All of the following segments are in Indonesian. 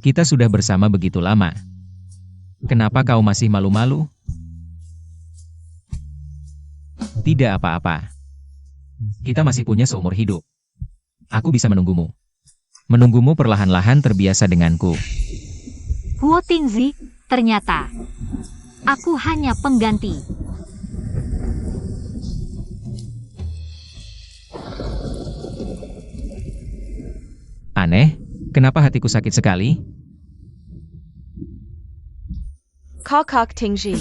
Kita sudah bersama begitu lama. Kenapa kau masih malu-malu? Tidak apa-apa. Kita masih punya seumur hidup. Aku bisa menunggumu. Menunggumu perlahan-lahan terbiasa denganku. Huo Tingzi, ternyata aku hanya pengganti. Aneh, kenapa hatiku sakit sekali? Kok Tingji.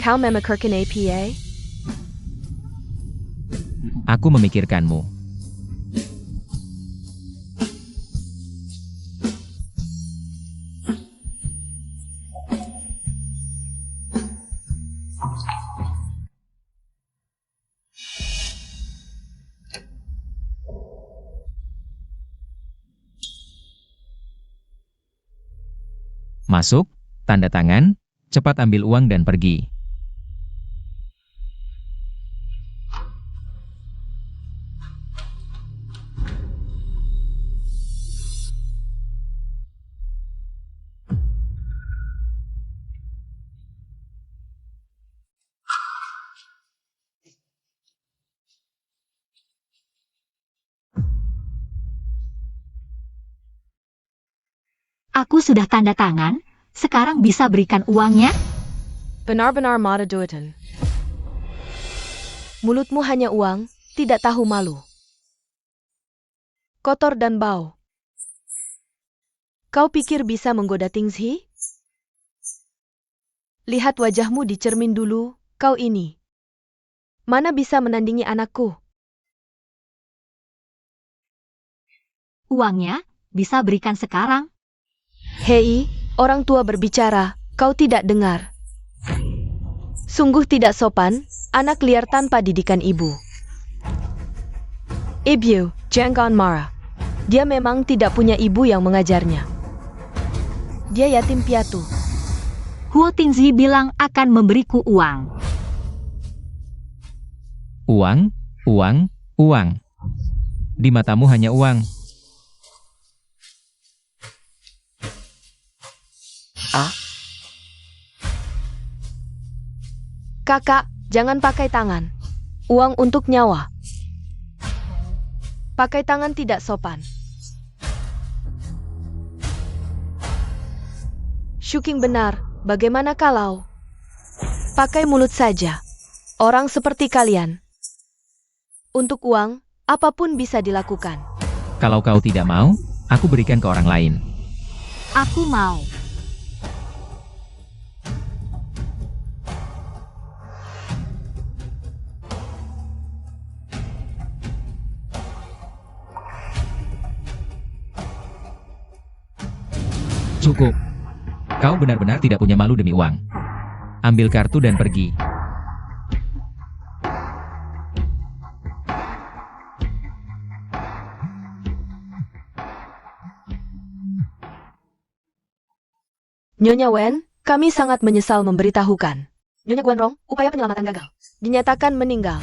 Kau memikirkan apa? Aku memikirkanmu. Masuk, tanda tangan, cepat ambil uang dan pergi. Aku sudah tanda tangan, sekarang bisa berikan uangnya? Benar-benar mata duitan. Mulutmu hanya uang, tidak tahu malu. Kotor dan bau. Kau pikir bisa menggoda Tingzi? Lihat wajahmu di cermin dulu, kau ini. Mana bisa menandingi anakku? Uangnya bisa berikan sekarang. Hei, orang tua berbicara, kau tidak dengar. Sungguh tidak sopan, anak liar tanpa didikan ibu. Ibu, jangan marah. Dia memang tidak punya ibu yang mengajarnya. Dia yatim piatu. Huo Tingzi bilang akan memberiku uang. Uang, uang, uang. Di matamu hanya uang. Kakak, jangan pakai tangan. Uang untuk nyawa. Pakai tangan tidak sopan. Shuking benar, bagaimana kalau pakai mulut saja? Orang seperti kalian. Untuk uang, apapun bisa dilakukan. Kalau kau tidak mau, aku berikan ke orang lain. Aku mau. Cukup. Kau benar-benar tidak punya malu demi uang. Ambil kartu dan pergi. Nyonya Wen, kami sangat menyesal memberitahukan. Nyonya Guanrong, upaya penyelamatan gagal. Dinyatakan meninggal.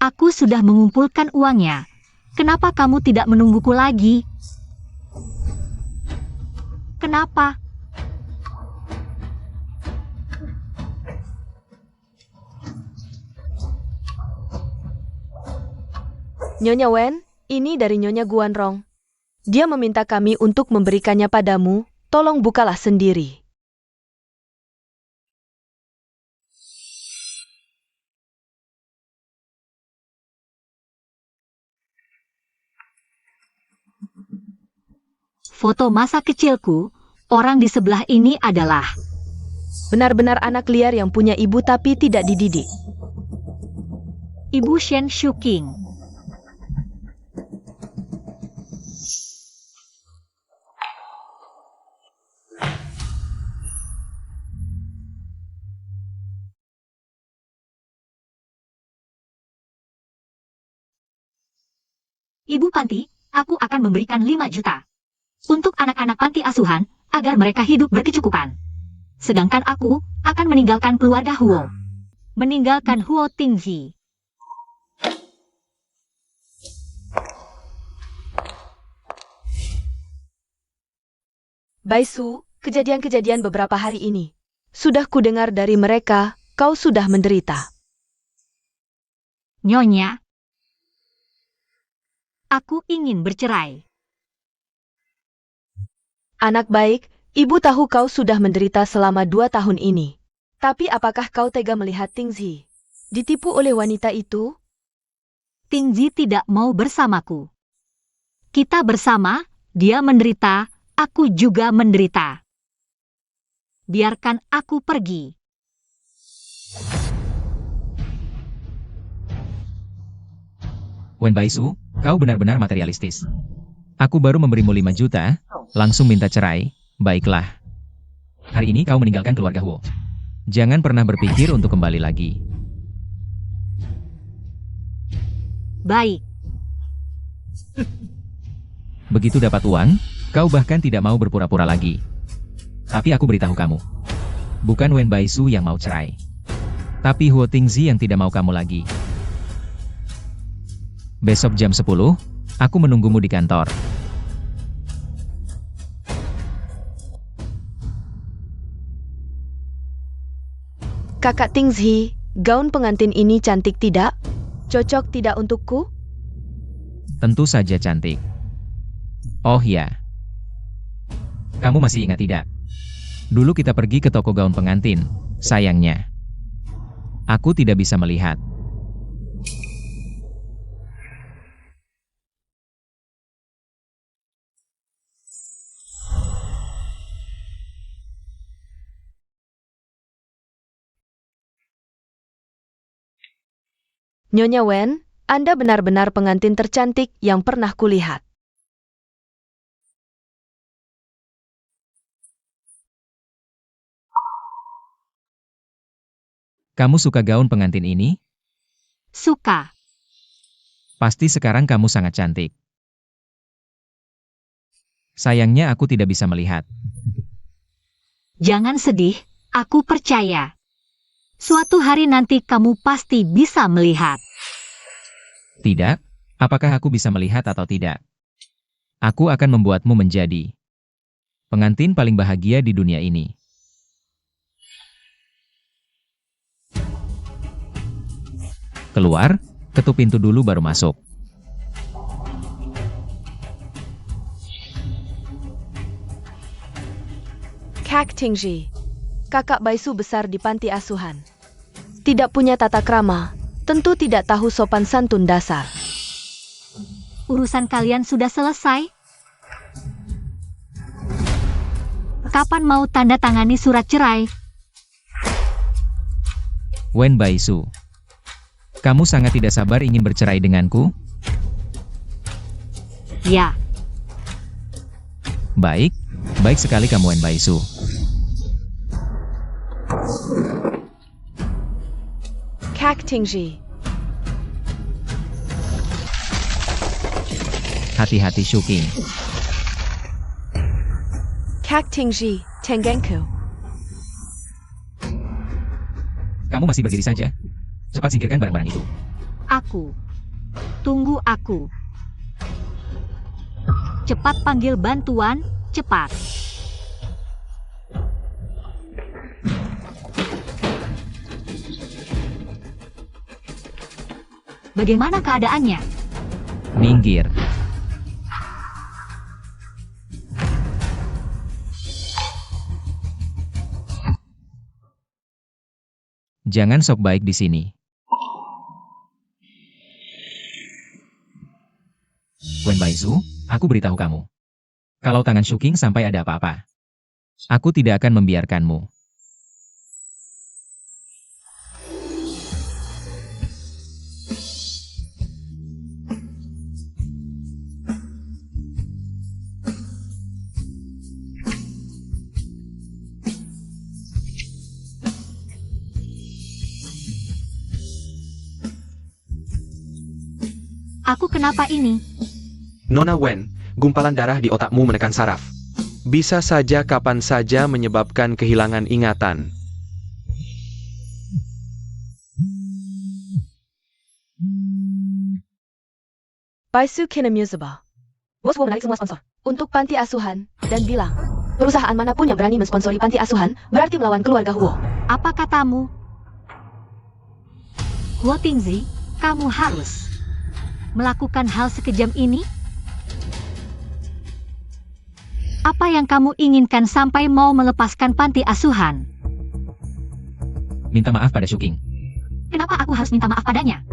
Aku sudah mengumpulkan uangnya. Kenapa kamu tidak menungguku lagi? Kenapa? Nyonya Wen, ini dari Nyonya Guanrong. Dia meminta kami untuk memberikannya padamu, tolong bukalah sendiri. Foto masa kecilku, orang di sebelah ini adalah Benar-benar anak liar yang punya ibu tapi tidak dididik. Ibu Shen Shuking. Ibu Panti, aku akan memberikan 5 juta. untuk anak-anak panti asuhan, agar mereka hidup berkecukupan. Sedangkan aku akan meninggalkan keluarga Huo. Meninggalkan Huo Tingzi. Baisu, kejadian-kejadian beberapa hari ini. Sudah kudengar dari mereka, kau sudah menderita. Nyonya, aku ingin bercerai. Anak baik, ibu tahu kau sudah menderita selama 2 tahun ini. Tapi apakah kau tega melihat Tingzi ditipu oleh wanita itu? Tingzi tidak mau bersamaku. Kita bersama, dia menderita, aku juga menderita. Biarkan aku pergi. Wen Baisu, kau benar-benar materialistis. Aku baru memberimu 5 juta, langsung minta cerai, baiklah. Hari ini kau meninggalkan keluarga Huo. Jangan pernah berpikir untuk kembali lagi. Baik. Begitu dapat uang, kau bahkan tidak mau berpura-pura lagi. Tapi aku beritahu kamu. Bukan Wen Baisu yang mau cerai. Tapi Huo Tingzi yang tidak mau kamu lagi. Besok jam 10, aku menunggumu di kantor. Kakak Tingzi, gaun pengantin ini cantik tidak? Cocok tidak untukku? Tentu saja cantik. Oh ya. Kamu masih ingat tidak? Dulu kita pergi ke toko gaun pengantin. Sayangnya, aku tidak bisa melihat. Nyonya Wen, Anda benar-benar pengantin tercantik yang pernah kulihat. Kamu suka gaun pengantin ini? Suka. Pasti sekarang kamu sangat cantik. Sayangnya aku tidak bisa melihat. Jangan sedih, aku percaya. Suatu hari nanti kamu pasti bisa melihat. Tidak? Apakah aku bisa melihat atau tidak? Aku akan membuatmu menjadi pengantin paling bahagia di dunia ini. Keluar, ketuk pintu dulu baru masuk. Kak Tingzi, kakak Baisu besar di panti asuhan. Tidak punya tata krama, tentu tidak tahu sopan santun dasar. Urusan kalian sudah selesai? Kapan mau tanda tangani surat cerai? Wen Baisu, kamu sangat tidak sabar ingin bercerai denganku? Ya, Baik, baik sekali kamu Wen Baisu. Kak Tingzi, Hati-hati Shuking. Kak Tingzi, Tengenku. Kamu masih berdiri saja. Cepat singkirkan barang-barang itu. aku. Tunggu aku. Cepat panggil bantuan, cepat. Bagaimana keadaannya? Minggir. Jangan sok baik di sini. Wen Baisu, aku beritahu kamu. Kalau tangan Shuking sampai ada apa-apa, aku tidak akan membiarkanmu. Aku kenapa ini? Nona Wen, gumpalan darah di otakmu menekan saraf. Bisa saja kapan saja menyebabkan kehilangan ingatan. Baisu Kinemuzaba. Bos Wu menarik semua sponsor untuk panti asuhan dan bilang, perusahaan manapun yang berani mensponsori panti asuhan berarti melawan keluarga Huo. Apa katamu? Huo Tingzi, kamu harus melakukan hal sekejam ini? Apa yang kamu inginkan sampai mau melepaskan panti asuhan? Minta maaf pada Shuking. Kenapa aku harus minta maaf padanya?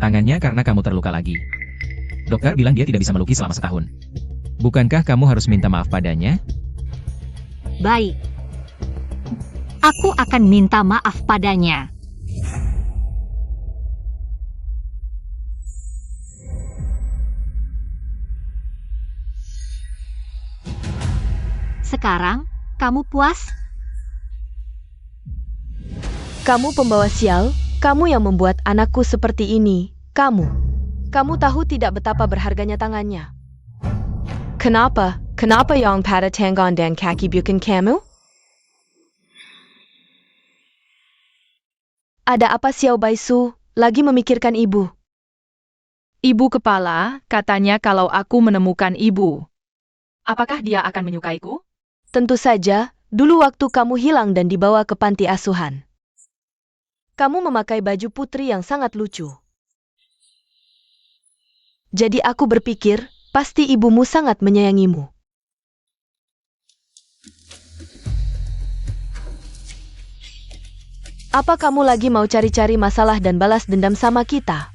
Tangannya karena kamu terluka lagi. Dokter bilang dia tidak bisa melukis selama setahun. Bukankah kamu harus minta maaf padanya? Baik. Aku akan minta maaf padanya. Sekarang, kamu puas? Kamu pembawa sial, kamu yang membuat anakku seperti ini, Kamu tahu tidak betapa berharganya tangannya. Kenapa yang pada tangan dan kaki bukan kamu? Ada apa Xiao Baisu, lagi memikirkan ibu? Ibu kepala, katanya kalau aku menemukan ibu. Apakah dia akan menyukaiku? Tentu saja, dulu waktu kamu hilang dan dibawa ke panti asuhan. Kamu memakai baju putri yang sangat lucu. Jadi aku berpikir, pasti ibumu sangat menyayangimu. Apa kamu lagi mau cari-cari masalah dan balas dendam sama kita?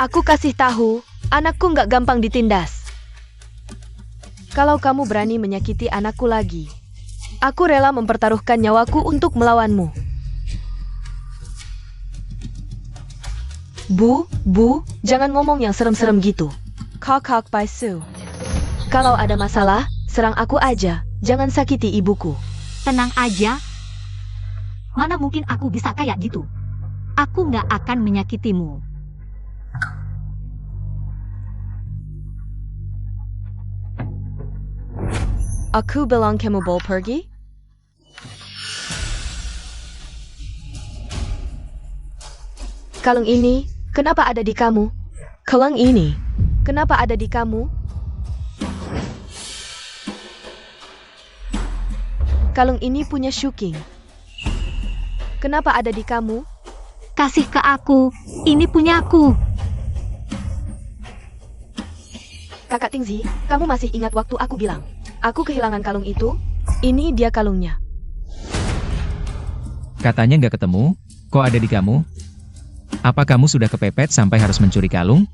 Aku kasih tahu, anakku nggak gampang ditindas. Kalau kamu berani menyakiti anakku lagi, aku rela mempertaruhkan nyawaku untuk melawanmu. Bu, jangan ngomong yang serem-serem gitu. Kok Baisu. Kalau ada masalah, serang aku aja, jangan sakiti ibuku. Tenang aja. Mana mungkin aku bisa kayak gitu? Aku nggak akan menyakitimu. Aku bilang kamu boleh pergi? Kalung ini, kenapa ada di kamu? Kalung ini, kenapa ada di kamu? Kalung ini punya Shuking. Kenapa ada di kamu? Kasih ke aku. Ini punyaku. Kakak Tingzi, kamu masih ingat waktu aku bilang, aku kehilangan kalung itu? Ini dia kalungnya. Katanya nggak ketemu, kok ada di kamu? Apa kamu sudah kepepet sampai harus mencuri kalung?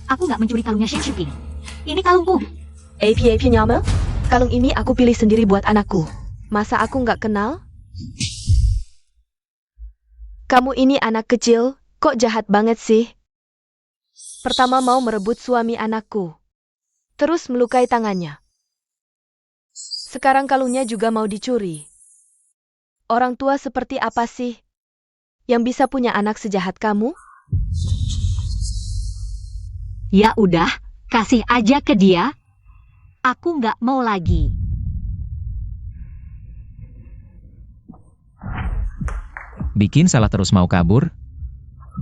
Aku nggak mencuri kalungnya Shen Shuking. Ini kalungku. AP nyama? Kalung ini aku pilih sendiri buat anakku. Masa aku nggak kenal? Kamu ini anak kecil, kok jahat banget sih? Pertama mau merebut suami anakku. Terus melukai tangannya. Sekarang kalungnya juga mau dicuri. Orang tua seperti apa sih yang bisa punya anak sejahat kamu? Ya udah, kasih aja ke dia. Aku nggak mau lagi. Bikin salah terus mau kabur?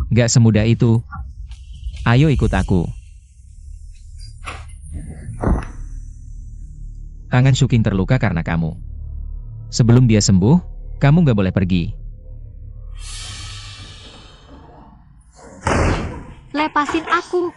Gak semudah itu. Ayo ikut aku. Tangan Shuking terluka karena kamu. Sebelum dia sembuh, kamu gak boleh pergi. Lepasin aku.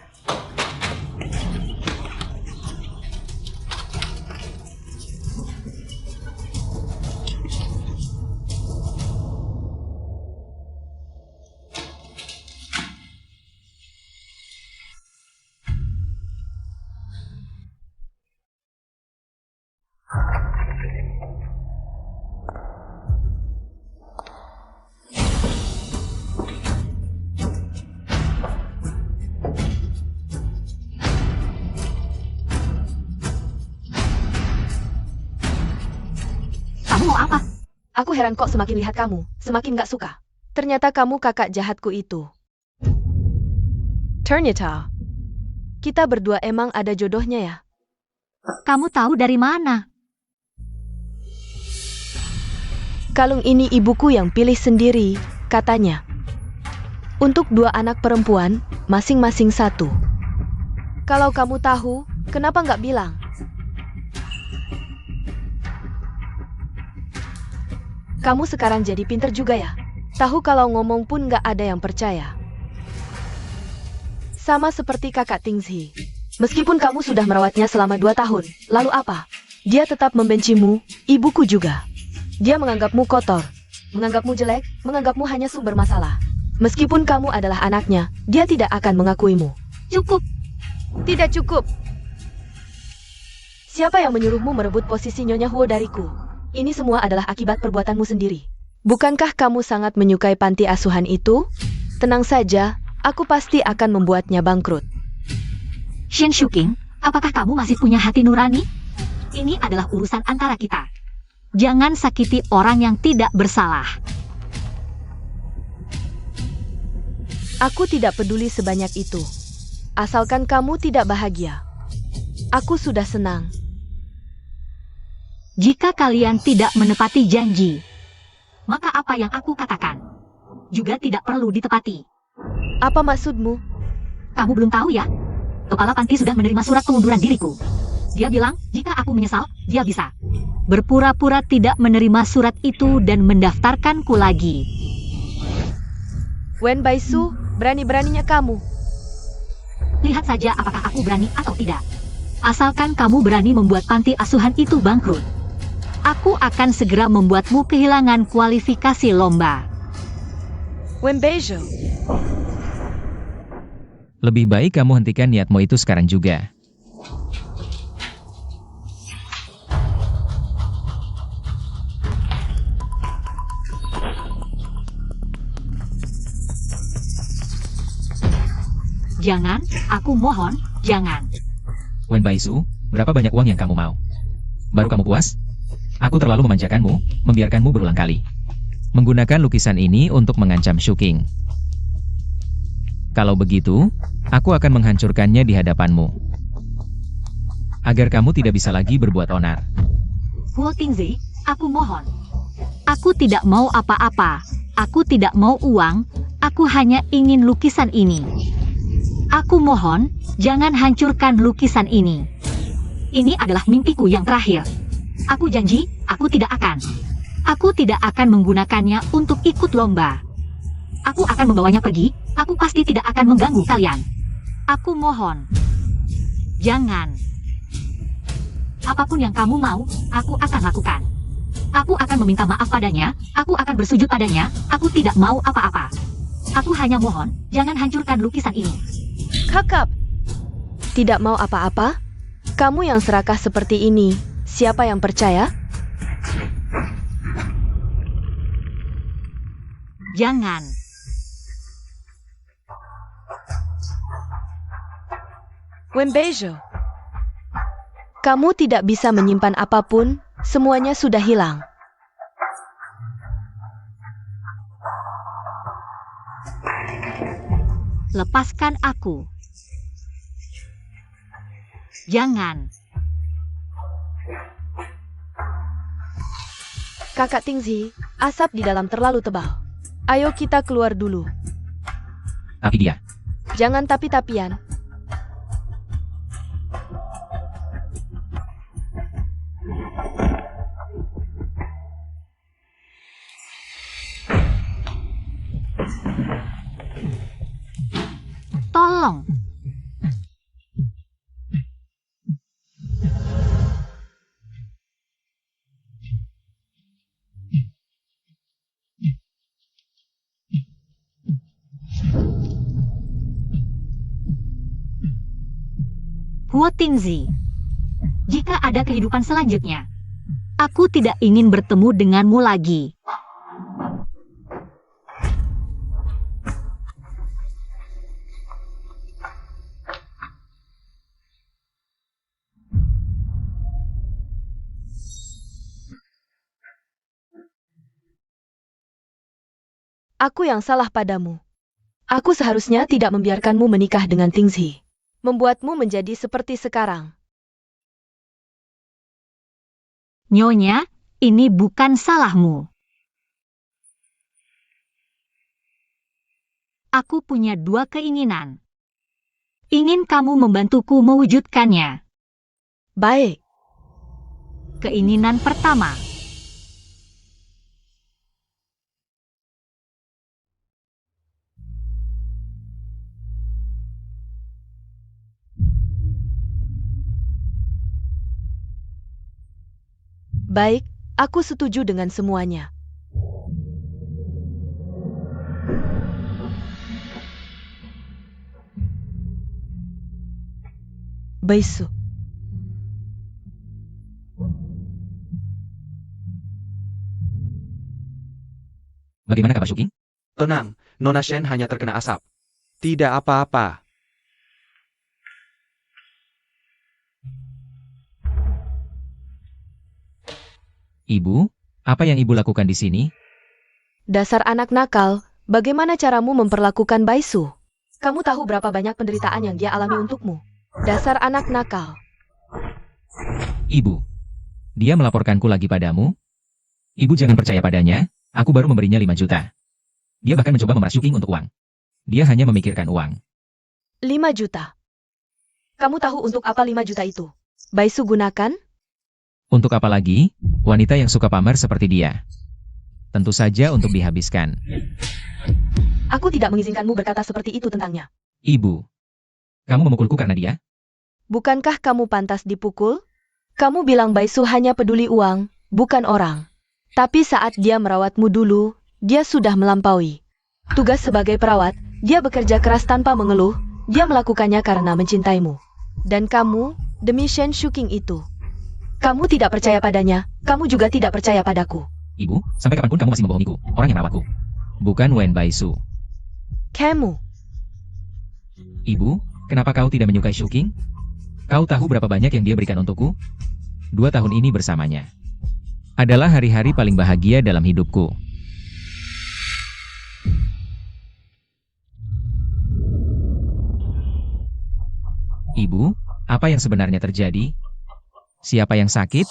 Kamu mau apa? Aku heran kok semakin lihat kamu, semakin gak suka. Ternyata kamu kakak jahatku itu. Ternyata, kita berdua emang ada jodohnya ya. Kamu tahu dari mana? Kalung ini ibuku yang pilih sendiri, katanya. Untuk 2 anak perempuan, masing-masing 1. Kalau kamu tahu, kenapa nggak bilang? Kamu sekarang jadi pinter juga ya? Tahu kalau ngomong pun nggak ada yang percaya. Sama seperti kakak Tingzi. Meskipun kamu sudah merawatnya selama 2 tahun, lalu apa? Dia tetap membencimu, ibuku juga. Dia menganggapmu kotor, menganggapmu jelek, menganggapmu hanya sumber masalah. Meskipun kamu adalah anaknya, dia tidak akan mengakuimu. Cukup. Tidak cukup. Siapa yang menyuruhmu merebut posisi Nyonya Huo dariku? Ini semua adalah akibat perbuatanmu sendiri. Bukankah kamu sangat menyukai panti asuhan itu? Tenang saja, aku pasti akan membuatnya bangkrut. Shen Shuking, apakah kamu masih punya hati nurani? Ini adalah urusan antara kita. Jangan sakiti orang yang tidak bersalah. Aku tidak peduli sebanyak itu. Asalkan kamu tidak bahagia. Aku sudah senang. Jika kalian tidak menepati janji, maka apa yang aku katakan juga tidak perlu ditepati. Apa maksudmu? Kamu belum tahu ya? Kepala panti sudah menerima surat pengunduran diriku. Dia bilang, jika aku menyesal, dia bisa berpura-pura tidak menerima surat itu dan mendaftarkanku lagi. Wen Baisu, berani-beraninya kamu. Lihat saja apakah aku berani atau tidak. Asalkan kamu berani membuat panti asuhan itu bangkrut, aku akan segera membuatmu kehilangan kualifikasi lomba. Wen Baisu. Lebih baik kamu hentikan niatmu itu sekarang juga. Jangan, aku mohon, jangan. Wen Baisu, berapa banyak uang yang kamu mau? Baru kamu puas? Aku terlalu memanjakanmu, membiarkanmu berulang kali. Menggunakan lukisan ini untuk mengancam Shuking. Kalau begitu, aku akan menghancurkannya di hadapanmu. Agar kamu tidak bisa lagi berbuat onar. Huo Tingzi, aku mohon. Aku tidak mau apa-apa. Aku tidak mau uang. Aku hanya ingin lukisan ini. Aku mohon, jangan hancurkan lukisan ini. Ini adalah mimpiku yang terakhir. Aku janji, aku tidak akan. Aku tidak akan menggunakannya untuk ikut lomba. Aku akan membawanya pergi. Aku pasti tidak akan mengganggu kalian. Aku mohon. Jangan. Apapun yang kamu mau, aku akan lakukan. Aku akan meminta maaf padanya. Aku akan bersujud padanya. Aku tidak mau apa-apa. Aku hanya mohon, jangan hancurkan lukisan ini. Kakak. Tidak mau apa-apa? Kamu yang serakah seperti ini, siapa yang percaya? Jangan. Wen Baisu. Kamu tidak bisa menyimpan apapun, semuanya sudah hilang. Lepaskan aku. Jangan. Kakak Tingzi, asap di dalam terlalu tebal. Ayo kita keluar dulu. Tapi dia, Jangan tapi-tapian. Tolong. Huo Tingzi, jika ada kehidupan selanjutnya, aku tidak ingin bertemu denganmu lagi. Aku yang salah padamu. Aku seharusnya tidak membiarkanmu menikah dengan Tingzi. Membuatmu menjadi seperti sekarang. Nyonya, ini bukan salahmu. Aku punya dua keinginan. Ingin kamu membantuku mewujudkannya. Baik. Keinginan pertama. Baik, aku setuju dengan semuanya. Baisu. Bagaimana kabar Shuking? Tenang, Nona Shen hanya terkena asap. Tidak apa-apa. Ibu, apa yang ibu lakukan di sini? Dasar anak nakal, bagaimana caramu memperlakukan Baisu? Kamu tahu berapa banyak penderitaan yang dia alami untukmu? Dasar anak nakal. Ibu, dia melaporkanku lagi padamu. Ibu jangan percaya padanya, aku baru memberinya 5 juta. Dia bahkan mencoba memeras Shuking untuk uang. Dia hanya memikirkan uang. 5 juta. Kamu tahu untuk apa 5 juta itu? Baisu gunakan? Untuk apa lagi, wanita yang suka pamer seperti dia? Tentu saja untuk dihabiskan. Aku tidak mengizinkanmu berkata seperti itu tentangnya. Ibu, kamu memukulku karena dia? Bukankah kamu pantas dipukul? Kamu bilang Baisu hanya peduli uang, bukan orang. Tapi saat dia merawatmu dulu, dia sudah melampaui. Tugas sebagai perawat, dia bekerja keras tanpa mengeluh, dia melakukannya karena mencintaimu. Dan kamu, demi Shen Shuking itu. Kamu tidak percaya padanya, kamu juga tidak percaya padaku. Ibu, sampai kapanpun kamu masih membohongiku, orang yang merawatku. Bukan Wen Baisu. Kamu. Ibu, kenapa kau tidak menyukai Shuking? Kau tahu berapa banyak yang dia berikan untukku? 2 tahun ini bersamanya adalah hari-hari paling bahagia dalam hidupku. Ibu, apa yang sebenarnya terjadi? Siapa yang sakit?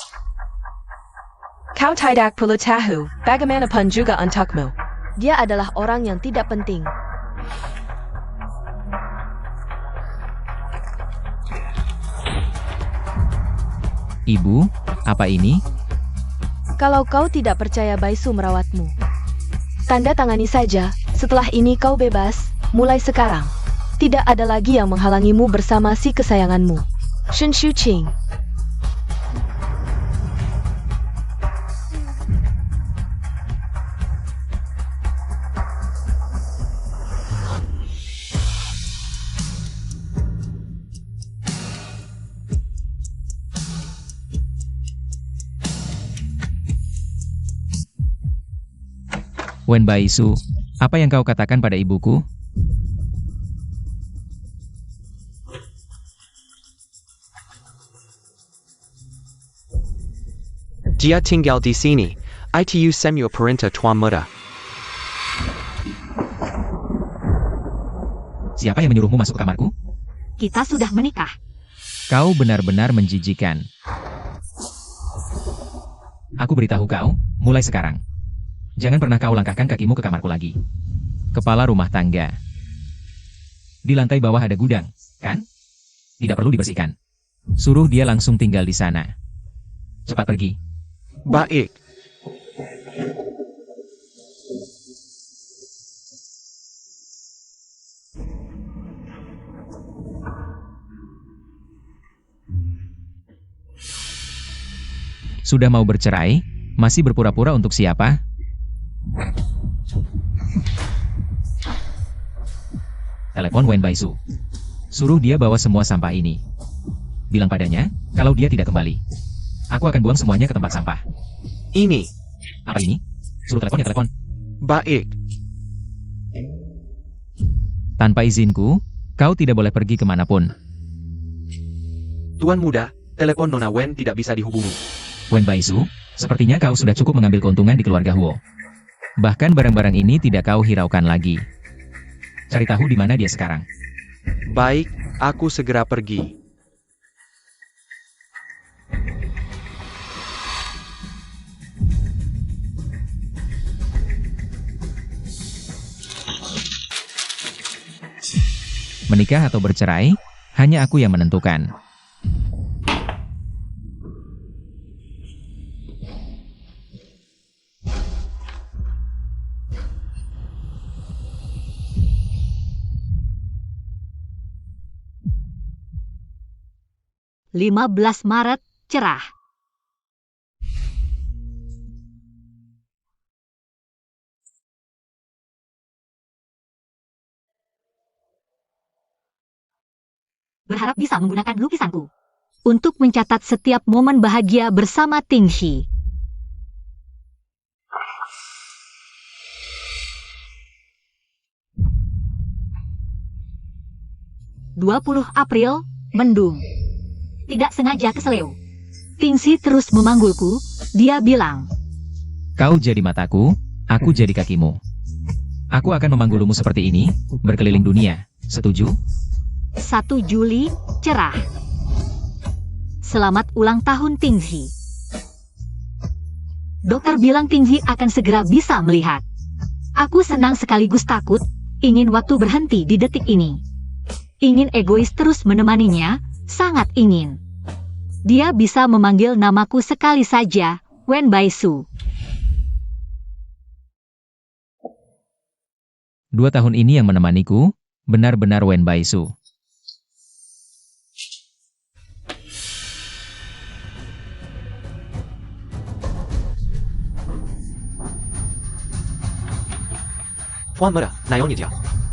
Kau tidak perlu tahu, bagaimanapun juga untukmu. Dia adalah orang yang tidak penting. Ibu, apa ini? Kalau kau tidak percaya Baisu merawatmu, tanda tangani saja, setelah ini kau bebas, mulai sekarang. Tidak ada lagi yang menghalangimu bersama si kesayanganmu. Shen Shuqing. Wen Baisu, apa yang kau katakan pada ibuku? Dia tinggal di sini. Itu semua perintah Tuan Muda. Siapa yang menyuruhmu masuk ke kamarku? Kita sudah menikah. Kau benar-benar menjijikan. Aku beritahu kau, mulai sekarang. Jangan pernah kau langkahkan kakimu ke kamarku lagi. Kepala rumah tangga. Di lantai bawah ada gudang, kan? Tidak perlu dibersihkan. Suruh dia langsung tinggal di sana. Cepat pergi. Baik. Sudah mau bercerai? Masih berpura-pura untuk siapa? Telepon Wen Baisu. Suruh dia bawa semua sampah ini. Bilang padanya, kalau dia tidak kembali, aku akan buang semuanya ke tempat sampah. Ini. Apa ini? Suruh telepon ya telepon. Baik. Tanpa izinku, kau tidak boleh pergi kemanapun. Tuan Muda, telepon Nona Wen tidak bisa dihubungi. Wen Baisu, sepertinya kau sudah cukup mengambil keuntungan di keluarga Huo. Bahkan barang-barang ini tidak kau hiraukan lagi. Cari tahu di mana dia sekarang. Baik, aku segera pergi. Menikah atau bercerai, hanya aku yang menentukan. Maret, cerah. Berharap bisa menggunakan lukisanku untuk mencatat setiap momen bahagia bersama Tingxi. April, mendung. Tidak sengaja keseleo. Tingxi terus memanggulku, dia bilang. Kau jadi mataku, aku jadi kakimu. Aku akan memanggulmu seperti ini, berkeliling dunia. Setuju? 1 Juli, cerah. Selamat ulang tahun Tingxi. Dokter bilang Tingxi akan segera bisa melihat. Aku senang sekaligus takut, ingin waktu berhenti di detik ini. Ingin egois terus menemaninya, sangat ingin. Dia bisa memanggil namaku sekali saja, Wen Baisu. 2 tahun ini yang menemaniku, benar-benar Wen Baisu.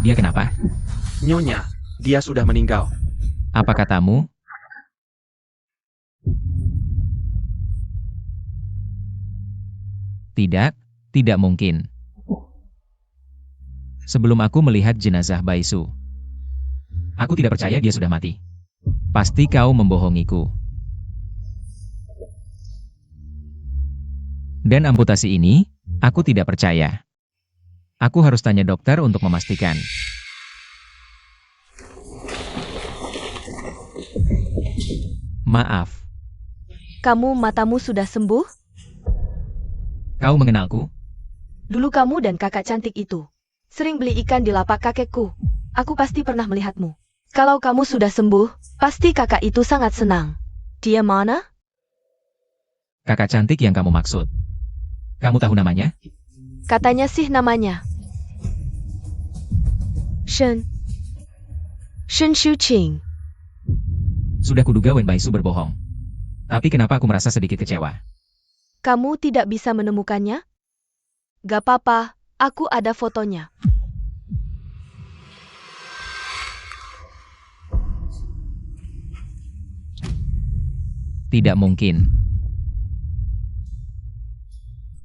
Dia kenapa? Nyonya, dia sudah meninggal. Apa katamu? Tidak, tidak mungkin. Sebelum aku melihat jenazah Baisu, aku tidak percaya dia sudah mati. Pasti kau membohongiku. Dan amputasi ini, aku tidak percaya. Aku harus tanya dokter untuk memastikan. Maaf, Kamu matamu sudah sembuh? kau mengenalku? Dulu kamu dan kakak cantik itu sering beli ikan di lapak kakekku. Aku pasti pernah melihatmu. Kalau kamu sudah sembuh, pasti kakak itu sangat senang. Dia mana? Kakak cantik yang kamu maksud. Kamu tahu namanya? Katanya sih namanya Shen Shuqing. Sudah kuduga Wen Baisu berbohong. Tapi kenapa aku merasa sedikit kecewa? Kamu tidak bisa menemukannya? Gak apa-apa, aku ada fotonya. Tidak mungkin.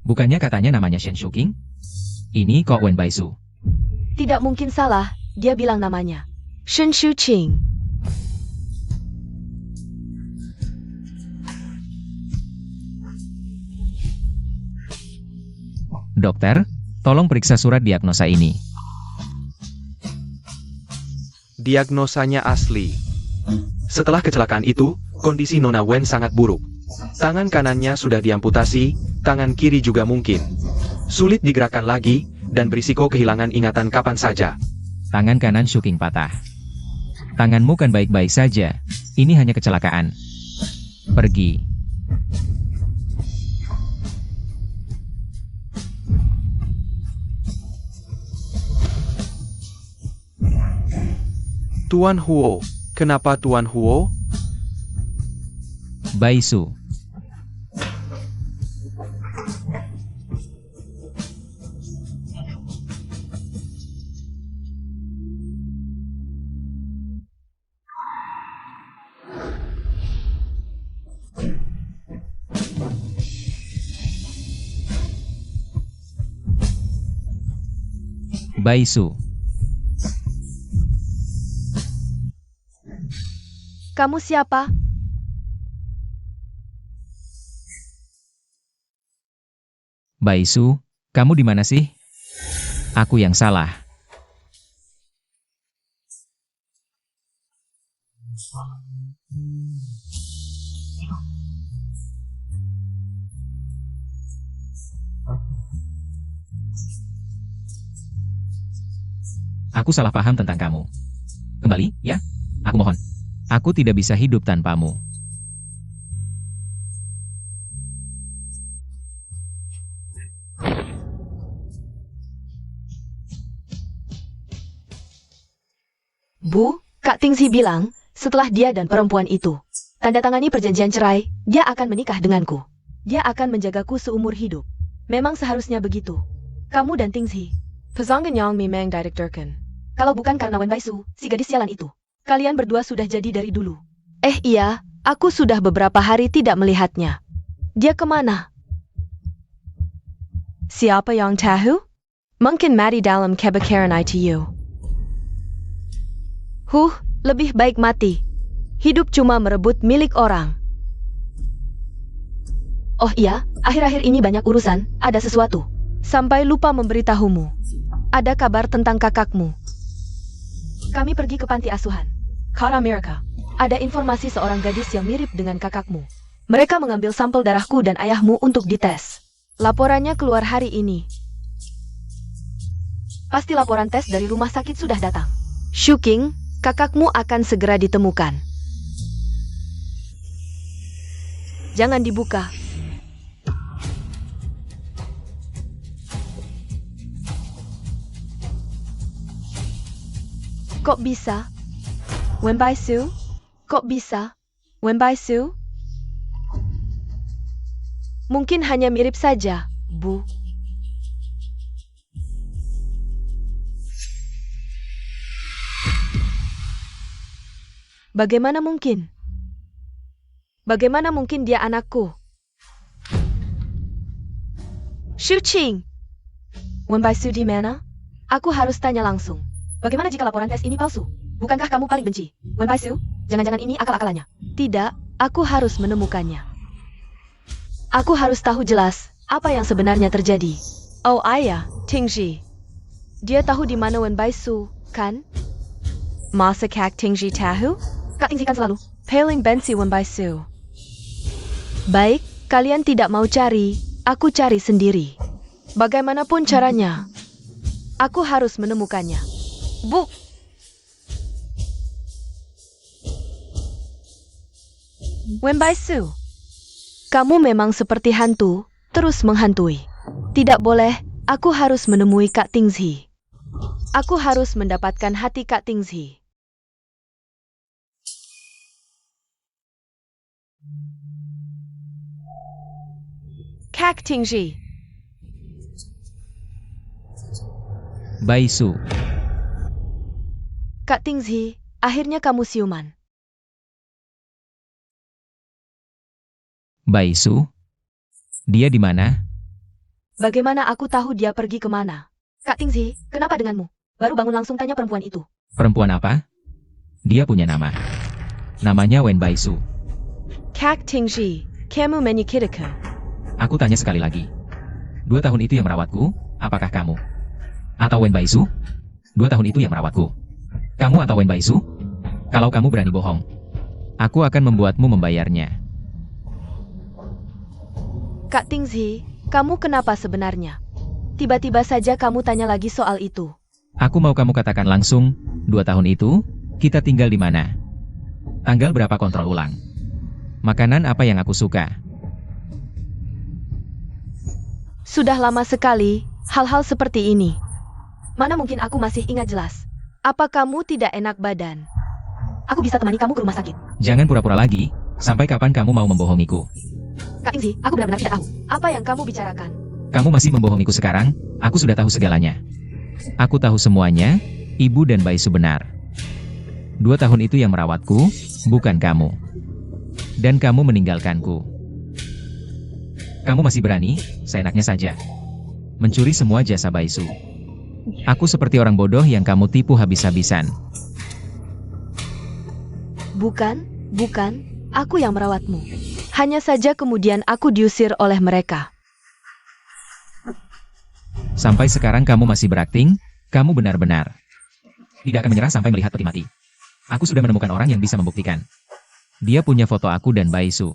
Bukannya katanya namanya Shen Shuqing? Ini kok Wen Baisu. Tidak mungkin salah, dia bilang namanya Shen Shuqing. Dokter, tolong periksa surat diagnosa ini. Diagnosanya asli. Setelah kecelakaan itu, kondisi Nona Wen sangat buruk. Tangan kanannya sudah diamputasi, tangan kiri juga mungkin. Sulit digerakkan lagi, dan berisiko kehilangan ingatan kapan saja. Tangan kanan Shuqing patah. Tanganmu kan baik-baik saja. Ini hanya kecelakaan. Pergi. Tuan Huo, kenapa Tuan Huo? Baisu. Baisu. Kamu siapa? Baisu, kamu di mana sih? Aku yang salah. Aku salah paham tentang kamu. Kembali, ya? Aku mohon. Aku tidak bisa hidup tanpamu. Bu, Kak Tingzi bilang, setelah dia dan perempuan itu tanda tangani perjanjian cerai, dia akan menikah denganku. Dia akan menjagaku seumur hidup. Memang seharusnya begitu. Kamu dan Tingzi. Pasangan yang memang ditakdirkan. Kalau bukan karena Wen Baisu, si gadis sialan itu. Kalian berdua sudah jadi dari dulu. Iya, aku sudah beberapa hari tidak melihatnya. Dia kemana? Siapa yang tahu? Mungkin mati dalam kebakaran ITU. Lebih baik mati. Hidup cuma merebut milik orang. Oh iya, akhir-akhir ini banyak urusan, ada sesuatu. Sampai lupa memberitahumu. Ada kabar tentang kakakmu. Kami pergi ke panti asuhan. Kota Amerika. Ada informasi seorang gadis yang mirip dengan kakakmu. Mereka mengambil sampel darahku dan ayahmu untuk dites. Laporannya keluar hari ini. Pasti laporan tes dari rumah sakit sudah datang. Shuking, kakakmu akan segera ditemukan. Jangan dibuka. Kok bisa? Wen Baisu? Kok bisa? Wen Baisu? Mungkin hanya mirip saja, Bu. Bagaimana mungkin? Bagaimana mungkin dia anakku? Shuqing! Wen Baisu di mana? Aku harus tanya langsung. Bagaimana jika laporan tes ini palsu? Bukankah kamu paling benci? Wen Baisu, jangan-jangan ini akal-akalannya. Tidak, aku harus menemukannya. Aku harus tahu jelas apa yang sebenarnya terjadi. Oh ayah, Tingzi. Dia tahu di mana Wen Baisu, kan? Masa Kak Tingzi tahu? Kak Tingzi kan selalu paling benci Wen Baisu. Baik, kalian tidak mau cari, aku cari sendiri. Bagaimanapun caranya, aku harus menemukannya. Bu! Wen Baisu, kamu memang seperti hantu, terus menghantui. Tidak boleh, aku harus menemui Kak Tingzi. Aku harus mendapatkan hati Kak Tingzi. Kak Tingzi. Baisu. Kak Tingzi, akhirnya kamu siuman. Baisu? Dia di mana? Bagaimana aku tahu dia pergi kemana? Kak Tingzi, kenapa denganmu? Baru bangun langsung tanya perempuan itu. Perempuan apa? Dia punya nama. Namanya Wen Baisu. Kak Tingzi, kamu menyakitiku. Aku tanya sekali lagi. 2 tahun itu yang merawatku, apakah kamu? Atau Wen Baisu? 2 tahun itu yang merawatku. Kamu atau Wen Baisu? Kalau kamu berani bohong, aku akan membuatmu membayarnya. Kak Tingzi, kamu kenapa sebenarnya? Tiba-tiba saja kamu tanya lagi soal itu. Aku mau kamu katakan langsung, 2 tahun itu, kita tinggal di mana? Tanggal berapa kontrol ulang? Makanan apa yang aku suka? Sudah lama sekali, hal-hal seperti ini. Mana mungkin aku masih ingat jelas. Apa kamu tidak enak badan? Aku bisa temani kamu ke rumah sakit. Jangan pura-pura lagi, sampai kapan kamu mau membohongiku? Kak Tingzi, aku benar-benar tidak tahu. Apa yang kamu bicarakan? Kamu masih membohongiku sekarang, aku sudah tahu segalanya. Aku tahu semuanya, Ibu dan Baisu benar. 2 tahun itu yang merawatku, bukan kamu. Dan kamu meninggalkanku. Kamu masih berani, seenaknya saja, mencuri semua jasa Baisu. Aku seperti orang bodoh yang kamu tipu habis-habisan. Bukan, aku yang merawatmu. Hanya saja kemudian aku diusir oleh mereka. Sampai sekarang kamu masih berakting, kamu benar-benar tidak akan menyerah sampai melihat peti mati. Aku sudah menemukan orang yang bisa membuktikan. Dia punya foto aku dan Baisu.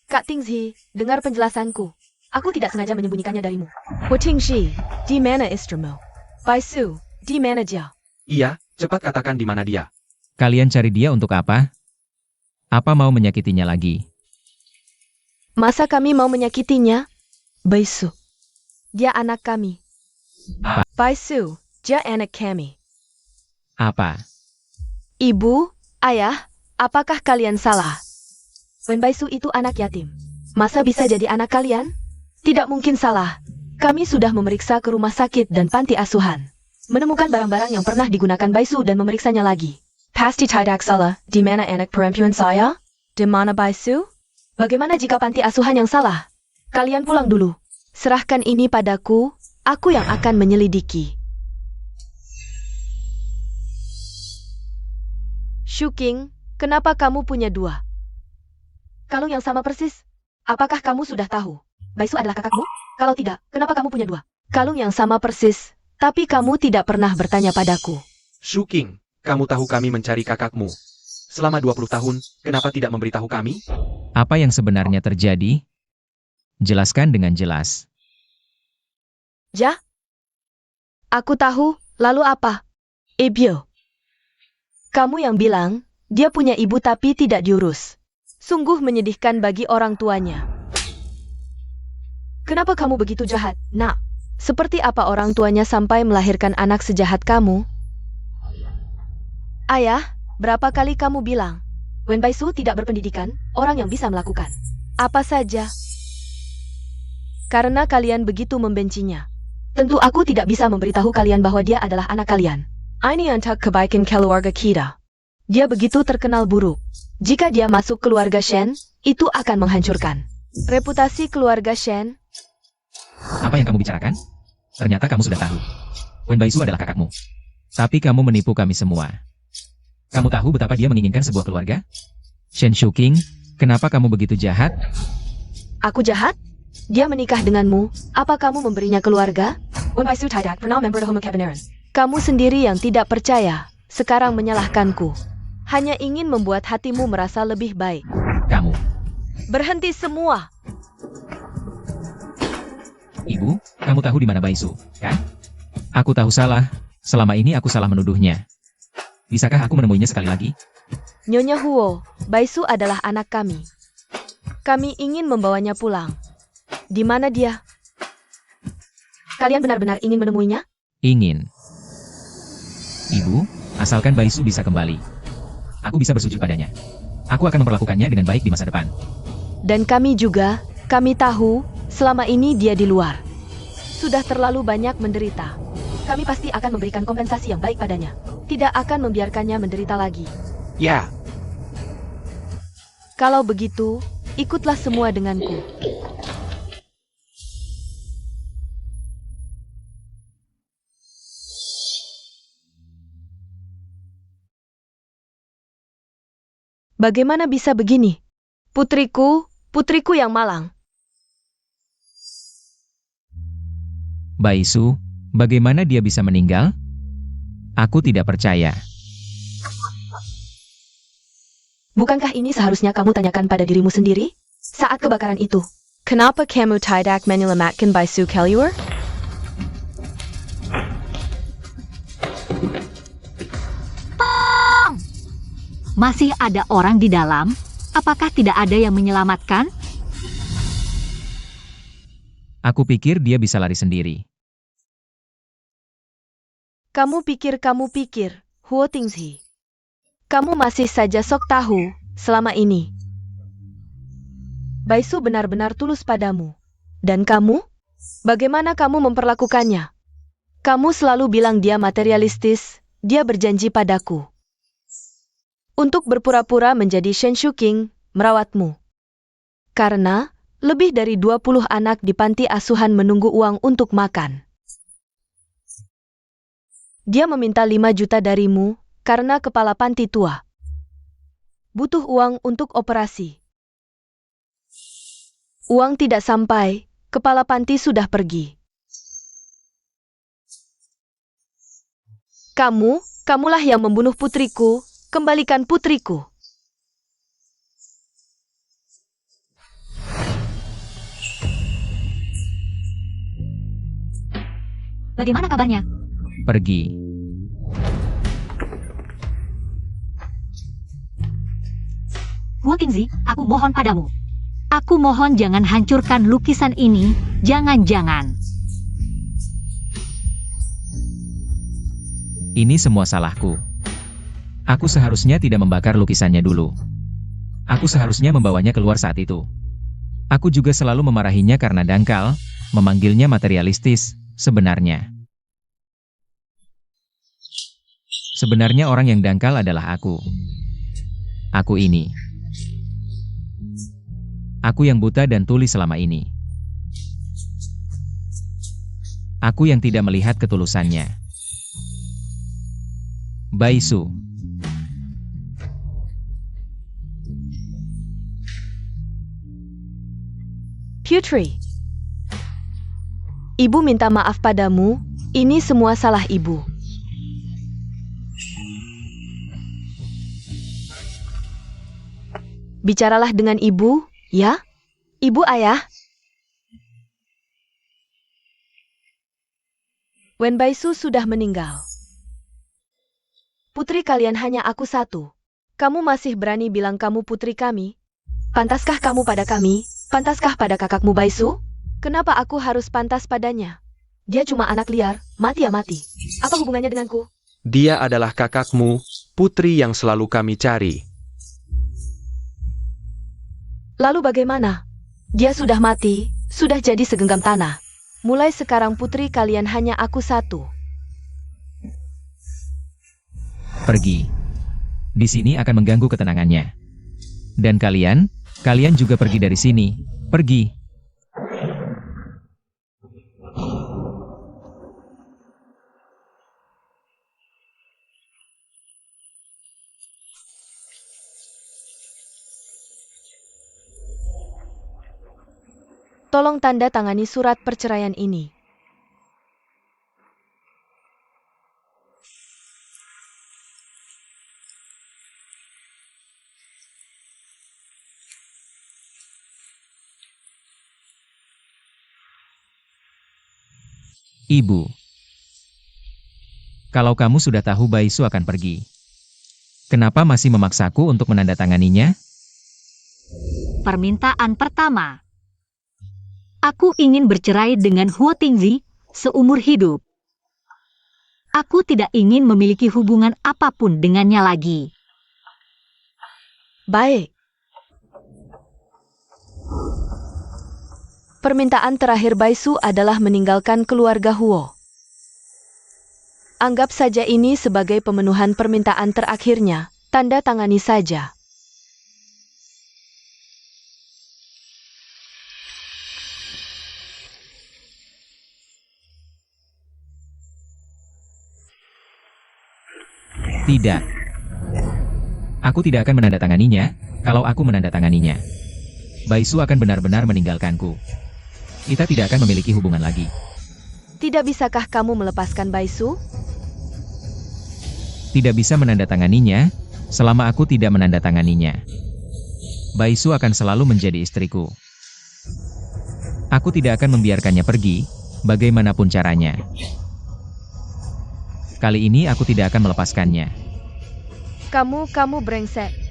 Kak Tingzi, dengar penjelasanku. Aku tidak sengaja menyembunyikannya darimu. Tingzi, di mana istrimu? Baisu, di mana dia? Iya, Cepat katakan di mana dia. Kalian cari dia untuk apa? Apa mau menyakitinya lagi? Masa kami mau menyakitinya? Baisu. Dia anak kami. Baisu, dia anak kami. Apa? Ibu, ayah, apakah kalian salah? Wen Baisu itu anak yatim. Masa bisa jadi anak kalian? Tidak mungkin salah. Kami sudah memeriksa ke rumah sakit dan panti asuhan. Menemukan barang-barang yang pernah digunakan Baisu dan memeriksanya lagi. Pasti tidak salah. Di mana anak perempuan saya? Di mana Baisu? Bagaimana jika panti asuhan yang salah? Kalian pulang dulu. Serahkan ini padaku, aku yang akan menyelidiki. Shuking, kenapa kamu punya dua kalung yang sama persis? Apakah kamu sudah tahu? Baisu adalah kakakmu? Kalau tidak, kenapa kamu punya dua kalung yang sama persis, tapi kamu tidak pernah bertanya padaku? Shuking, kamu tahu kami mencari kakakmu. Selama 20 tahun, kenapa tidak memberitahu kami? Apa yang sebenarnya terjadi? Jelaskan dengan jelas. Ja? Aku tahu, lalu apa? Ebyo. Kamu yang bilang, dia punya ibu tapi tidak diurus. Sungguh menyedihkan bagi orang tuanya. Kenapa kamu begitu jahat, nak? Seperti apa orang tuanya sampai melahirkan anak sejahat kamu? Ayah, berapa kali kamu bilang, Wen Baisu tidak berpendidikan, orang yang bisa melakukan apa saja. Karena kalian begitu membencinya. Tentu aku tidak bisa memberitahu kalian bahwa dia adalah anak kalian. Ini untuk kebaikan keluarga kita. Dia begitu terkenal buruk. Jika dia masuk keluarga Shen, itu akan menghancurkan reputasi keluarga Shen. Apa yang kamu bicarakan? Ternyata kamu sudah tahu. Wen Baisu adalah kakakmu. Tapi kamu menipu kami semua. Kamu tahu betapa dia menginginkan sebuah keluarga? Shen Shuking, kenapa kamu begitu jahat? Aku jahat? Dia menikah denganmu. Apa kamu memberinya keluarga? Wen Baisu tidak pernah member the Home Cabinet. Kamu sendiri yang tidak percaya. Sekarang menyalahkanku. Hanya ingin membuat hatimu merasa lebih baik. Kamu. Berhenti semua. Ibu, kamu tahu di mana Baisu, kan? Aku tahu salah. Selama ini aku salah menuduhnya. Bisakah aku menemuinya sekali lagi? Nyonya Huo, Baisu adalah anak kami. Kami ingin membawanya pulang. Di mana dia? Kalian benar-benar ingin menemuinya? Ingin. Ibu, asalkan Baisu bisa kembali. Aku bisa bersujud padanya. Aku akan memperlakukannya dengan baik di masa depan. Dan kami juga, kami tahu, selama ini dia di luar. Sudah terlalu banyak menderita. Kami pasti akan memberikan kompensasi yang baik padanya. Tidak akan membiarkannya menderita lagi. Ya, Kalau begitu, ikutlah semua denganku. Bagaimana bisa begini? Putriku, putriku yang malang. Baisu, bagaimana dia bisa meninggal? Aku tidak percaya. Bukankah ini seharusnya kamu tanyakan pada dirimu sendiri? Saat kebakaran itu, kenapa kamu tidak menyelamatkan Baisu keluar? Masih ada orang di dalam? Apakah tidak ada yang menyelamatkan? Aku pikir dia bisa lari sendiri. Kamu pikir, Huo Tingzi. Kamu masih saja sok tahu, selama ini. Baisu benar-benar tulus padamu. Dan kamu? Bagaimana kamu memperlakukannya? Kamu selalu bilang dia materialistis, dia berjanji padaku. Untuk berpura-pura menjadi Shen Shuking, merawatmu. Karena, lebih dari 20 anak di panti asuhan menunggu uang untuk makan. Dia meminta 5 juta darimu, karena kepala panti tua. Butuh uang untuk operasi. Uang tidak sampai, kepala panti sudah pergi. Kamulah yang membunuh putriku, kembalikan putriku. Bagaimana kabarnya? Pergi. Tingzi, aku mohon padamu. Aku mohon jangan hancurkan lukisan ini, jangan-jangan. Ini semua salahku. Aku seharusnya tidak membakar lukisannya dulu. Aku seharusnya membawanya keluar saat itu. Aku juga selalu memarahinya karena dangkal, memanggilnya materialistis, sebenarnya. Sebenarnya orang yang dangkal adalah aku. Aku ini. Aku yang buta dan tuli selama ini. Aku yang tidak melihat ketulusannya. Baisu. Putri. Ibu minta maaf padamu, ini semua salah ibu. Bicaralah dengan ibu, ya? Ibu ayah. Wen Baisu sudah meninggal. Putri kalian hanya aku satu. Kamu masih berani bilang kamu putri kami? Pantaskah kamu pada kami? Pantaskah pada kakakmu Baisu? Kenapa aku harus pantas padanya? Dia cuma anak liar, mati ya mati. Apa hubungannya denganku? Dia adalah kakakmu, putri yang selalu kami cari. Lalu bagaimana? Dia sudah mati, sudah jadi segenggam tanah. Mulai sekarang putri kalian hanya aku satu. Pergi. Di sini akan mengganggu ketenangannya. Dan kalian juga pergi dari sini. Pergi. Tolong tanda tangani surat perceraian ini. Ibu. Kalau kamu sudah tahu Baisu akan pergi, kenapa masih memaksaku untuk menandatanganinya? Permintaan pertama. Aku ingin bercerai dengan Huo Tingzi seumur hidup. Aku tidak ingin memiliki hubungan apapun dengannya lagi. Baik. Permintaan terakhir Baisu adalah meninggalkan keluarga Huo. Anggap saja ini sebagai pemenuhan permintaan terakhirnya, tanda tangani saja. Tidak. Aku tidak akan menandatanganinya, kalau aku menandatanganinya. Baisu akan benar-benar meninggalkanku. Kita tidak akan memiliki hubungan lagi. Tidak bisakah kamu melepaskan Baisu? Tidak bisa menandatanganinya, selama aku tidak menandatanganinya. Baisu akan selalu menjadi istriku. Aku tidak akan membiarkannya pergi, bagaimanapun caranya. Kali ini aku tidak akan melepaskannya. Kamu brengsek.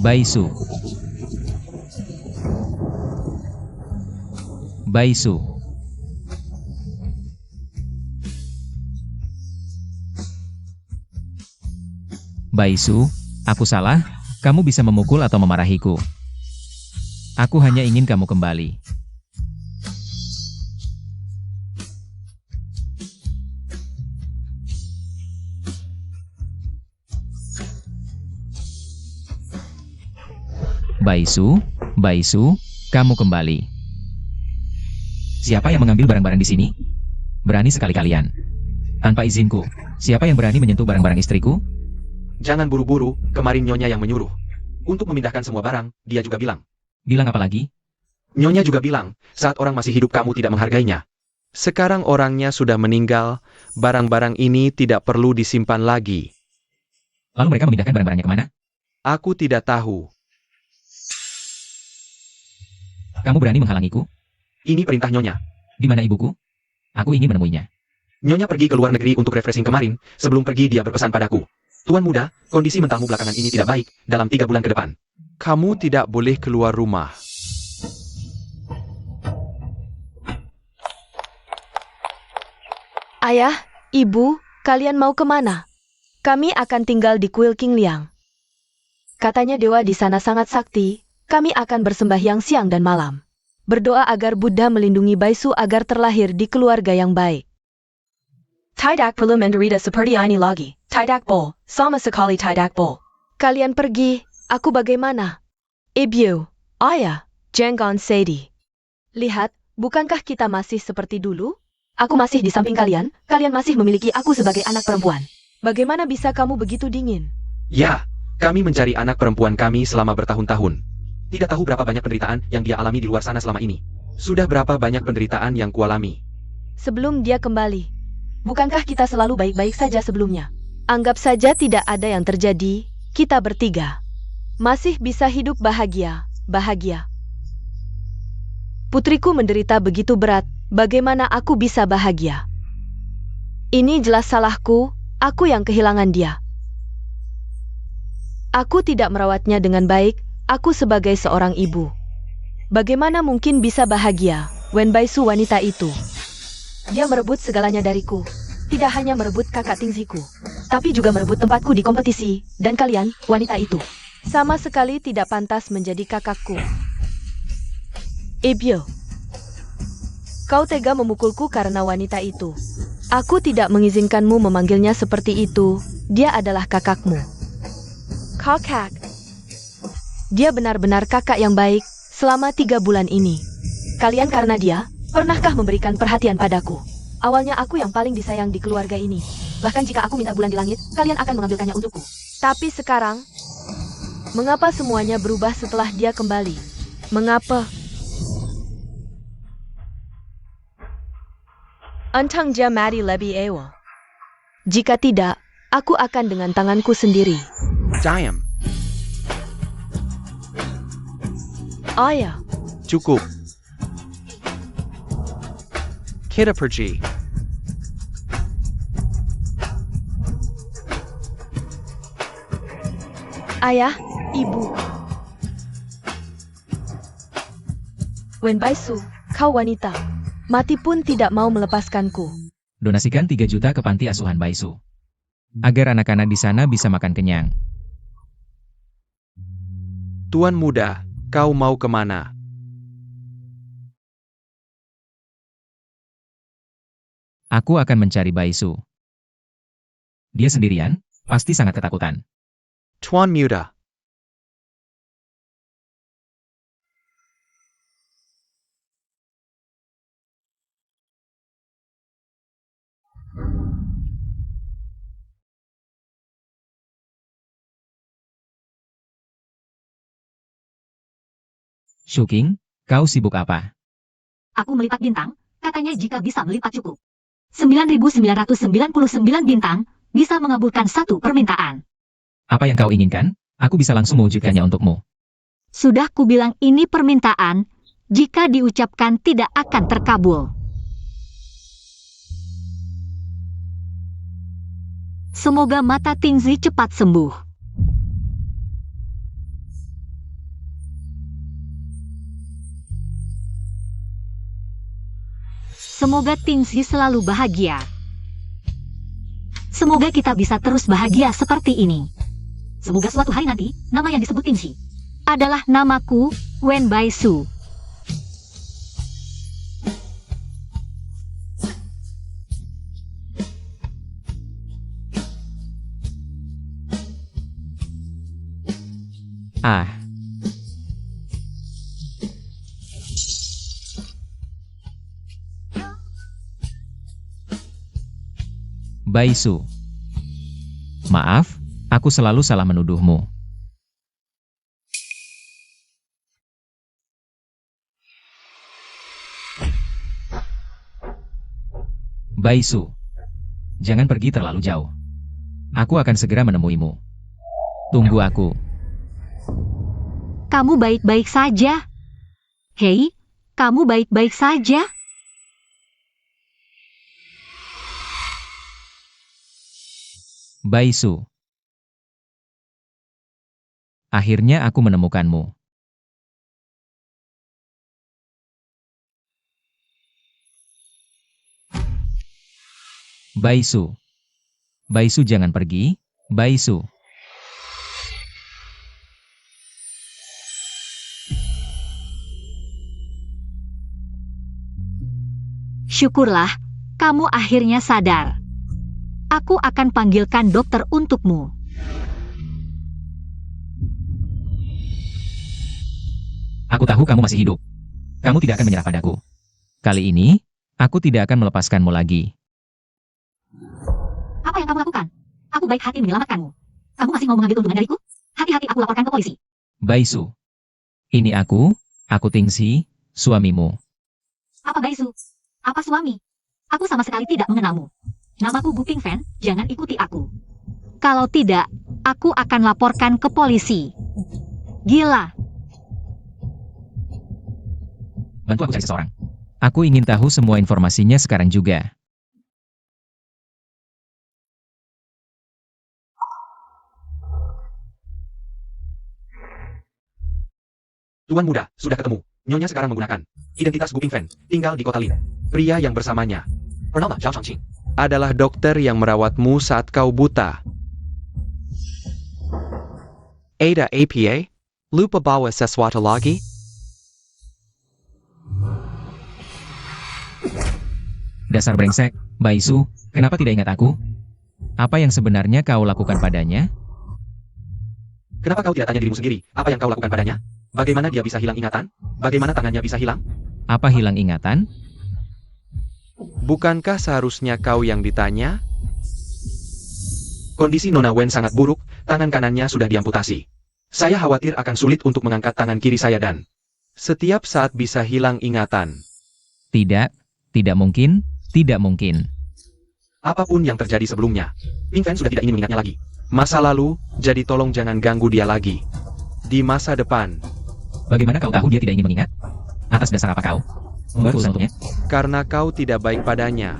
Baisu. Baisu. Baisu, aku salah? Kamu bisa memukul atau memarahiku. Aku hanya ingin kamu kembali. Baisu, kamu kembali. Siapa yang mengambil barang-barang di sini? Berani sekali kalian. Tanpa izinku, siapa yang berani menyentuh barang-barang istriku? Jangan buru-buru, kemarin Nyonya yang menyuruh. Untuk memindahkan semua barang, dia juga bilang. Bilang apa lagi? Nyonya juga bilang, saat orang masih hidup kamu tidak menghargainya. Sekarang orangnya sudah meninggal, barang-barang ini tidak perlu disimpan lagi. Lalu mereka memindahkan barang-barangnya kemana? Aku tidak tahu. Kamu berani menghalangiku? Ini perintah Nyonya. Di mana ibuku? Aku ingin menemuinya. Nyonya pergi ke luar negeri untuk refreshing kemarin, sebelum pergi dia berpesan padaku. Tuan muda, kondisi mentalmu belakangan ini tidak baik, dalam 3 bulan ke depan. Kamu tidak boleh keluar rumah. Ayah, ibu, kalian mau kemana? Kami akan tinggal di kuil King Liang. Katanya dewa di sana sangat sakti, kami akan bersembahyang siang dan malam. Berdoa agar Buddha melindungi Baisu agar terlahir di keluarga yang baik. Tidak perlu menderita seperti ini lagi. Tidak boleh, sama sekali tidak boleh. Kalian pergi, aku bagaimana? Ibu, ayah, jangan sedih. Lihat, bukankah kita masih seperti dulu? Aku masih di samping kalian, kalian masih memiliki aku sebagai anak perempuan. Bagaimana bisa kamu begitu dingin? Ya, kami mencari anak perempuan kami selama bertahun-tahun. Tidak tahu berapa banyak penderitaan yang dia alami di luar sana selama ini. Sudah berapa banyak penderitaan yang kualami. Sebelum dia kembali, bukankah kita selalu baik-baik saja sebelumnya? Anggap saja tidak ada yang terjadi, kita bertiga masih bisa hidup bahagia. Putriku menderita begitu berat, bagaimana aku bisa bahagia? Ini jelas salahku, aku yang kehilangan dia. Aku tidak merawatnya dengan baik, aku sebagai seorang ibu. Bagaimana mungkin bisa bahagia, Wen Baisu wanita itu? Dia merebut segalanya dariku. Tidak hanya merebut kakak tingziku, tapi juga merebut tempatku di kompetisi, dan kalian, wanita itu, sama sekali tidak pantas menjadi kakakku. Ibu, kau tega memukulku karena wanita itu. Aku tidak mengizinkanmu memanggilnya seperti itu, dia adalah kakakmu. Kakak. Dia benar-benar kakak yang baik, selama 3 bulan ini. Kalian karena dia, pernahkah memberikan perhatian padaku? Awalnya aku yang paling disayang di keluarga ini. Bahkan jika aku minta bulan di langit, kalian akan mengambilkannya untukku. Tapi sekarang, mengapa semuanya berubah setelah dia kembali? Mengapa? Entang dia mati lebih awal. Jika tidak, aku akan dengan tanganku sendiri. Diam. Ayah, Cukup. Kita pergi. ayah, ibu. Wen Baisu, kau wanita. Mati pun tidak mau melepaskanku. Donasikan 3 juta ke panti asuhan Baisu. Agar anak-anak di sana bisa makan kenyang. Tuan muda, kau mau kemana? Aku akan mencari Baisu. Dia sendirian, pasti sangat ketakutan. Tuan muda. Shuking, kau sibuk apa? Aku melipat bintang, katanya jika bisa melipat cukup 9.999 bintang, bisa mengabulkan 1 permintaan. Apa yang kau inginkan? Aku bisa langsung mewujudkannya untukmu. Sudah kubilang ini permintaan, jika diucapkan tidak akan terkabul. Semoga mata Tingzi cepat sembuh. Semoga Tingzi selalu bahagia. Semoga kita bisa terus bahagia seperti ini. Semoga suatu hari nanti, nama yang disebut Tingzi adalah namaku, Wen Baisu. Ah, Baisu. Maaf, aku selalu salah menuduhmu. Baisu, jangan pergi terlalu jauh. Aku akan segera menemuimu. Tunggu aku. Kamu baik-baik saja. Hei, kamu baik-baik saja. Baisu. Akhirnya aku menemukanmu. Baisu. Baisu jangan pergi, Baisu. Syukurlah, kamu akhirnya sadar. Aku akan panggilkan dokter untukmu. Aku tahu kamu masih hidup. Kamu tidak akan menyerah padaku. Kali ini, aku tidak akan melepaskanmu lagi. Apa yang kamu lakukan? Aku baik hati menyelamatkanmu. Kamu masih mau mengambil keuntungan dariku? Hati-hati, aku laporkan ke polisi. Baisu. Ini aku Tingsi, suamimu. Apa Baisu? Apa suami? Aku sama sekali tidak mengenalmu. Namaku Gu Pingfen, jangan ikuti aku. Kalau tidak, aku akan laporkan ke polisi. Gila. Bantu aku cari seseorang. Aku ingin tahu semua informasinya sekarang juga. Tuan muda, sudah ketemu. Nyonya sekarang menggunakan identitas Gu Pingfen, tinggal di kota Lin. Pria yang bersamanya bernama Zhao Shangqing. Adalah dokter yang merawatmu saat kau buta. Ada APA? Lupa bawa sesuatu lagi? Dasar brengsek, Baisu, kenapa tidak ingat aku? Apa yang sebenarnya kau lakukan padanya? Kenapa kau tidak tanya dirimu sendiri, apa yang kau lakukan padanya? Bagaimana dia bisa hilang ingatan? Bagaimana tangannya bisa hilang? Apa hilang ingatan? Bukankah seharusnya kau yang ditanya? Kondisi Nona Wen sangat buruk, tangan kanannya sudah diamputasi. Saya khawatir akan sulit untuk mengangkat tangan kiri saya dan Setiap saat bisa hilang ingatan. Tidak, tidak mungkin, tidak mungkin. apapun yang terjadi sebelumnya. Pingfen sudah tidak ingin mengingatnya lagi. Masa lalu, jadi tolong jangan ganggu dia lagi. Di masa depan, Bagaimana kau tahu dia tidak ingin mengingat? Atas dasar apa kau membuat urusan untuknya? karena kau tidak baik padanya.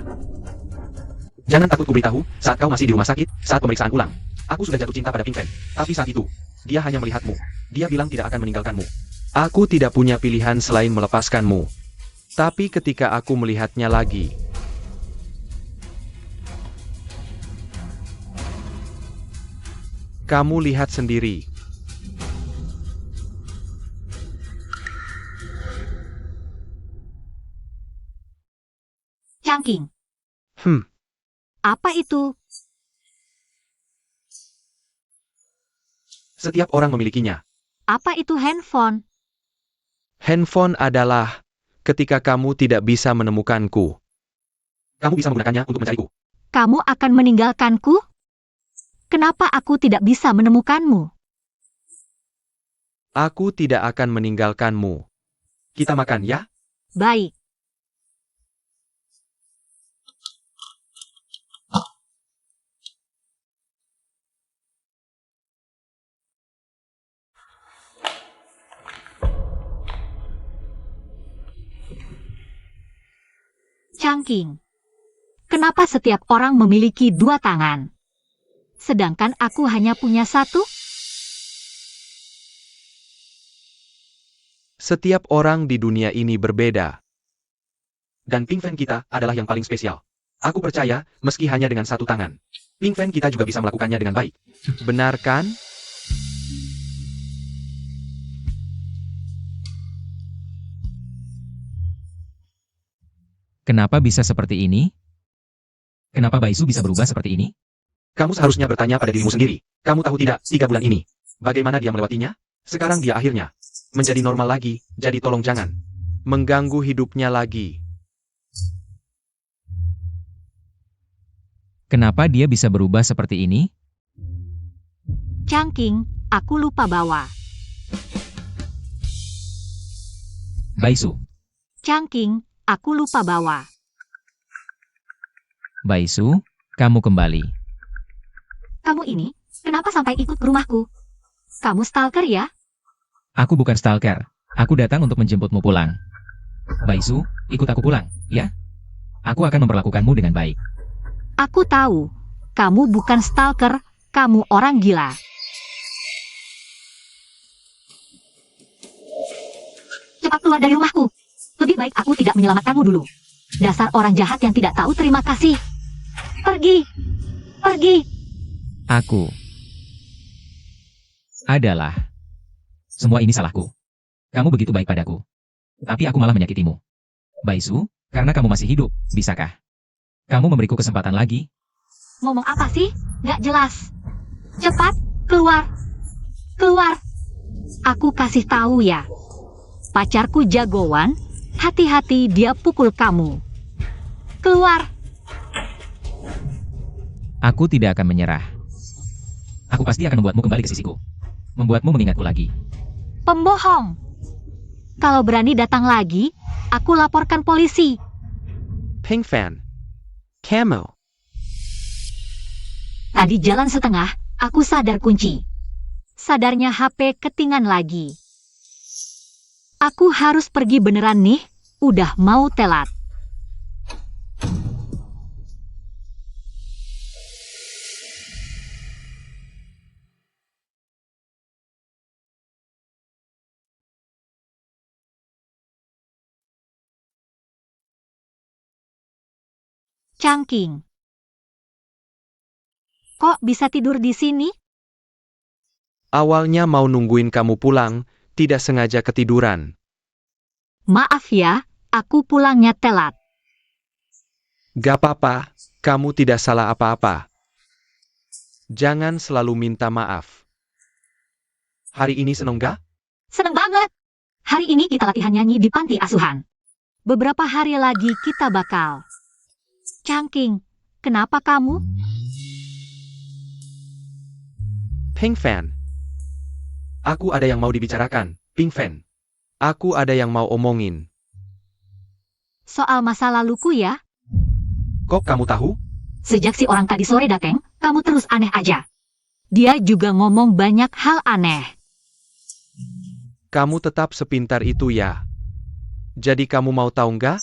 Jangan takut kuberitahu, saat kau masih di rumah sakit, saat pemeriksaan ulang. Aku sudah jatuh cinta pada Pingfen. Tapi saat itu, dia hanya melihatmu. Dia bilang tidak akan meninggalkanmu. Aku tidak punya pilihan selain melepaskanmu. Tapi ketika aku melihatnya lagi, kamu lihat sendiri. Cangking. Apa itu? Setiap orang memilikinya. Apa itu handphone? Handphone adalah ketika kamu tidak bisa menemukanku. Kamu bisa menggunakannya untuk mencariku. Kamu akan meninggalkanku? Kenapa aku tidak bisa menemukanmu? Aku tidak akan meninggalkanmu. Kita makan ya? Baik. Cangking. Kenapa setiap orang memiliki dua tangan? Sedangkan aku hanya punya satu? Setiap orang di dunia ini berbeda. Dan Pingfen kita adalah yang paling spesial. Aku percaya, meski hanya dengan satu tangan, Pingfen kita juga bisa melakukannya dengan baik. Benar kan? Kenapa bisa seperti ini? Kenapa Baisu bisa berubah seperti ini? Kamu seharusnya bertanya pada dirimu sendiri. Kamu tahu tidak, 3 bulan ini, bagaimana dia melewatinya? Sekarang dia akhirnya menjadi normal lagi, jadi tolong jangan Mengganggu hidupnya lagi. Kenapa dia bisa berubah seperti ini? Cangking, aku lupa bawa. Baisu, Cangking, aku lupa bawa. Baisu, kamu kembali. Kamu ini, kenapa sampai ikut ke rumahku? Kamu stalker ya? Aku bukan stalker. Aku datang untuk menjemputmu pulang. Baisu, ikut aku pulang, ya? Aku akan memperlakukanmu dengan baik. Aku tahu, Kamu bukan stalker, kamu orang gila. Cepat keluar dari rumahku. Lebih baik aku tidak menyelamatkanmu dulu. Dasar orang jahat yang tidak tahu terima kasih. Pergi. Pergi. Aku adalah... Semua ini salahku. Kamu begitu baik padaku. Tapi aku malah menyakitimu. Baisu, karena kamu masih hidup, bisakah kamu memberiku kesempatan lagi? Ngomong apa sih? Nggak jelas. Cepat, keluar. Keluar. Aku kasih tahu ya. Pacarku jagoan, hati-hati dia pukul kamu. Keluar. Aku tidak akan menyerah. Aku pasti akan membuatmu kembali ke sisiku. Membuatmu mengingatku lagi. Pembohong. Kalau berani datang lagi, aku laporkan polisi. Pink Fan. Camo. Tadi jalan setengah, aku sadar kunci. Sadarnya HP ketinggalan lagi. Aku harus pergi beneran nih, udah mau telat. Cangking. Kok bisa tidur di sini? Awalnya mau nungguin kamu pulang, tidak sengaja ketiduran. Maaf ya, aku pulangnya telat. Gak apa-apa, kamu tidak salah apa-apa. Jangan selalu minta maaf. Hari ini seneng gak? Seneng banget. Hari ini kita latihan nyanyi di panti asuhan. Beberapa hari lagi kita bakal. Cangking, kenapa kamu? Pink Fan. Aku ada yang mau dibicarakan, Pink Fan. Aku ada yang mau omongin. Soal masa laluku ya? Kok kamu tahu? Sejak si orang tadi sore datang, kamu terus aneh aja. Dia juga ngomong banyak hal aneh. Kamu tetap sepintar itu ya. Jadi kamu mau tahu nggak?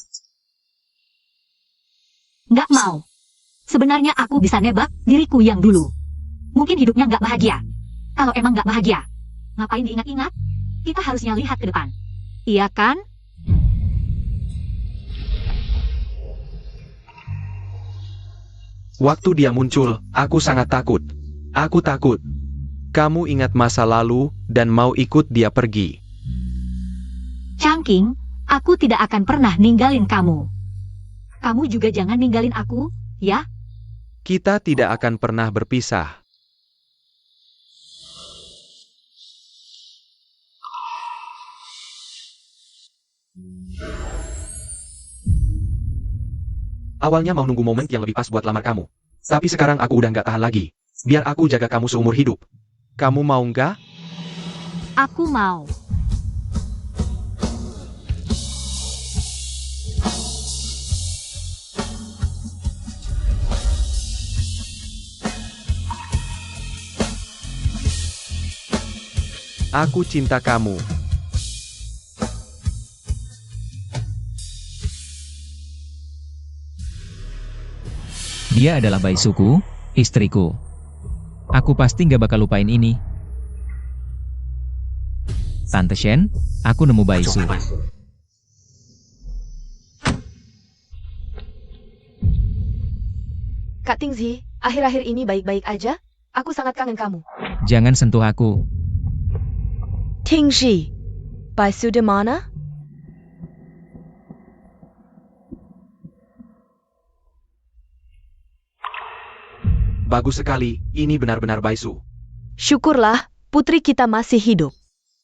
Nggak mau. Sebenarnya aku bisa nebak diriku yang dulu. Mungkin hidupnya nggak bahagia. Kalau emang nggak bahagia, ngapain diingat-ingat? Kita harusnya lihat ke depan. Iya kan? Waktu dia muncul, aku sangat takut. Aku takut. Kamu ingat masa lalu dan mau ikut dia pergi. Cangking, aku tidak akan pernah ninggalin kamu. Kamu juga jangan ninggalin aku, ya? Kita tidak akan pernah berpisah. Awalnya mau nunggu momen yang lebih pas buat lamar kamu. Tapi sekarang aku udah nggak tahan lagi. Biar aku jaga kamu seumur hidup. Kamu mau nggak? Aku mau. Aku cinta kamu. Dia adalah Baisuku, istriku. Aku pasti nggak bakal lupain ini. Tante Shen, aku nemu Baisu. Kak Tingzi, akhir-akhir ini baik-baik aja? Aku sangat kangen kamu. Jangan sentuh aku. Tingzi, Baisu di mana? Bagus sekali, ini benar-benar Baisu. Syukurlah, putri kita masih hidup.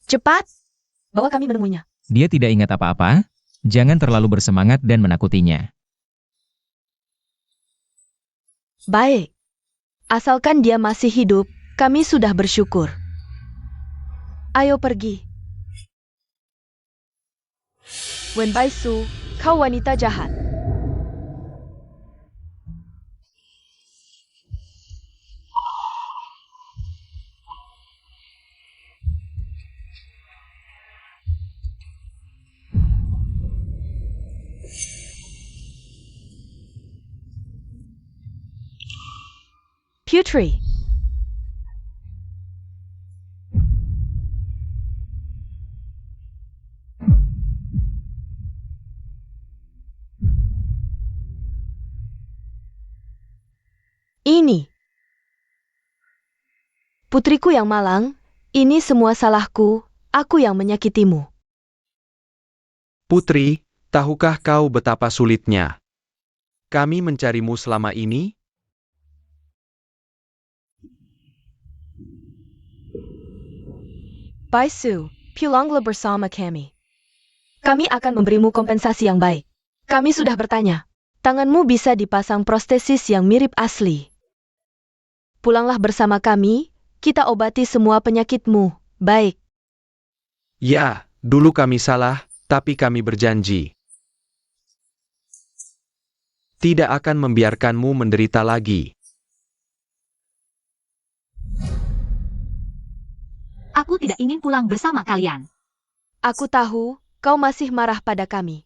Cepat, bawa kami menemuinya. Dia tidak ingat apa-apa. Jangan terlalu bersemangat dan menakutinya. Baik. Asalkan dia masih hidup, kami sudah bersyukur. Ayo pergi. Wen Baisu, kau wanita jahat. Putri. Ini. Putriku yang malang, ini semua salahku, aku yang menyakitimu. Putri, tahukah kau betapa sulitnya kami mencarimu selama ini? Baisu, pulanglah bersama kami. Kami akan memberimu kompensasi yang baik. Kami sudah bertanya. Tanganmu bisa dipasang prostesis yang mirip asli. Pulanglah bersama kami, kita obati semua penyakitmu. Baik. Ya, dulu kami salah, tapi kami berjanji tidak akan membiarkanmu menderita lagi. Aku tidak ingin pulang bersama kalian. Aku tahu, kau masih marah pada kami.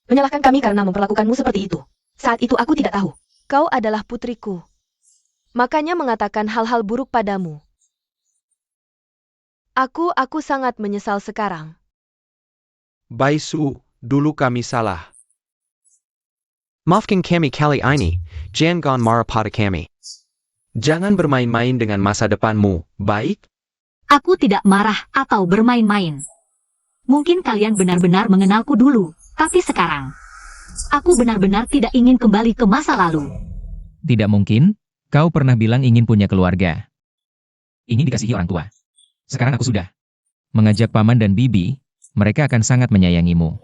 Menyalahkan kami karena memperlakukanmu seperti itu. Saat itu aku tidak tahu. Kau adalah putriku. Makanya mengatakan hal-hal buruk padamu. Aku sangat menyesal sekarang. Baisu, dulu kami salah. Maafkan kami kali ini, jangan marah pada kami. Jangan bermain-main dengan masa depanmu, baik? Aku tidak marah atau bermain-main. Mungkin kalian benar-benar mengenalku dulu, tapi sekarang aku benar-benar tidak ingin kembali ke masa lalu. Tidak mungkin, kau pernah bilang ingin punya keluarga. Ingin dikasihi orang tua. Sekarang aku sudah mengajak paman dan bibi, mereka akan sangat menyayangimu.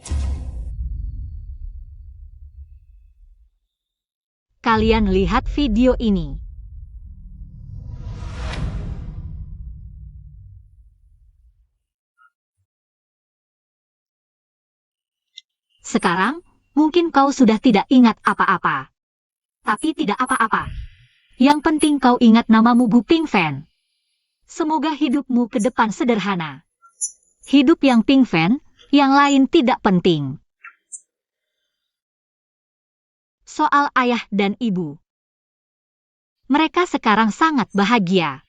Kalian lihat video ini. Sekarang, mungkin kau sudah tidak ingat apa-apa. Tapi tidak apa-apa. Yang penting kau ingat namamu Bu Ping Fan. Semoga hidupmu ke depan sederhana. Hidup yang Ping Fan, yang lain tidak penting. Soal ayah dan ibu. Mereka sekarang sangat bahagia.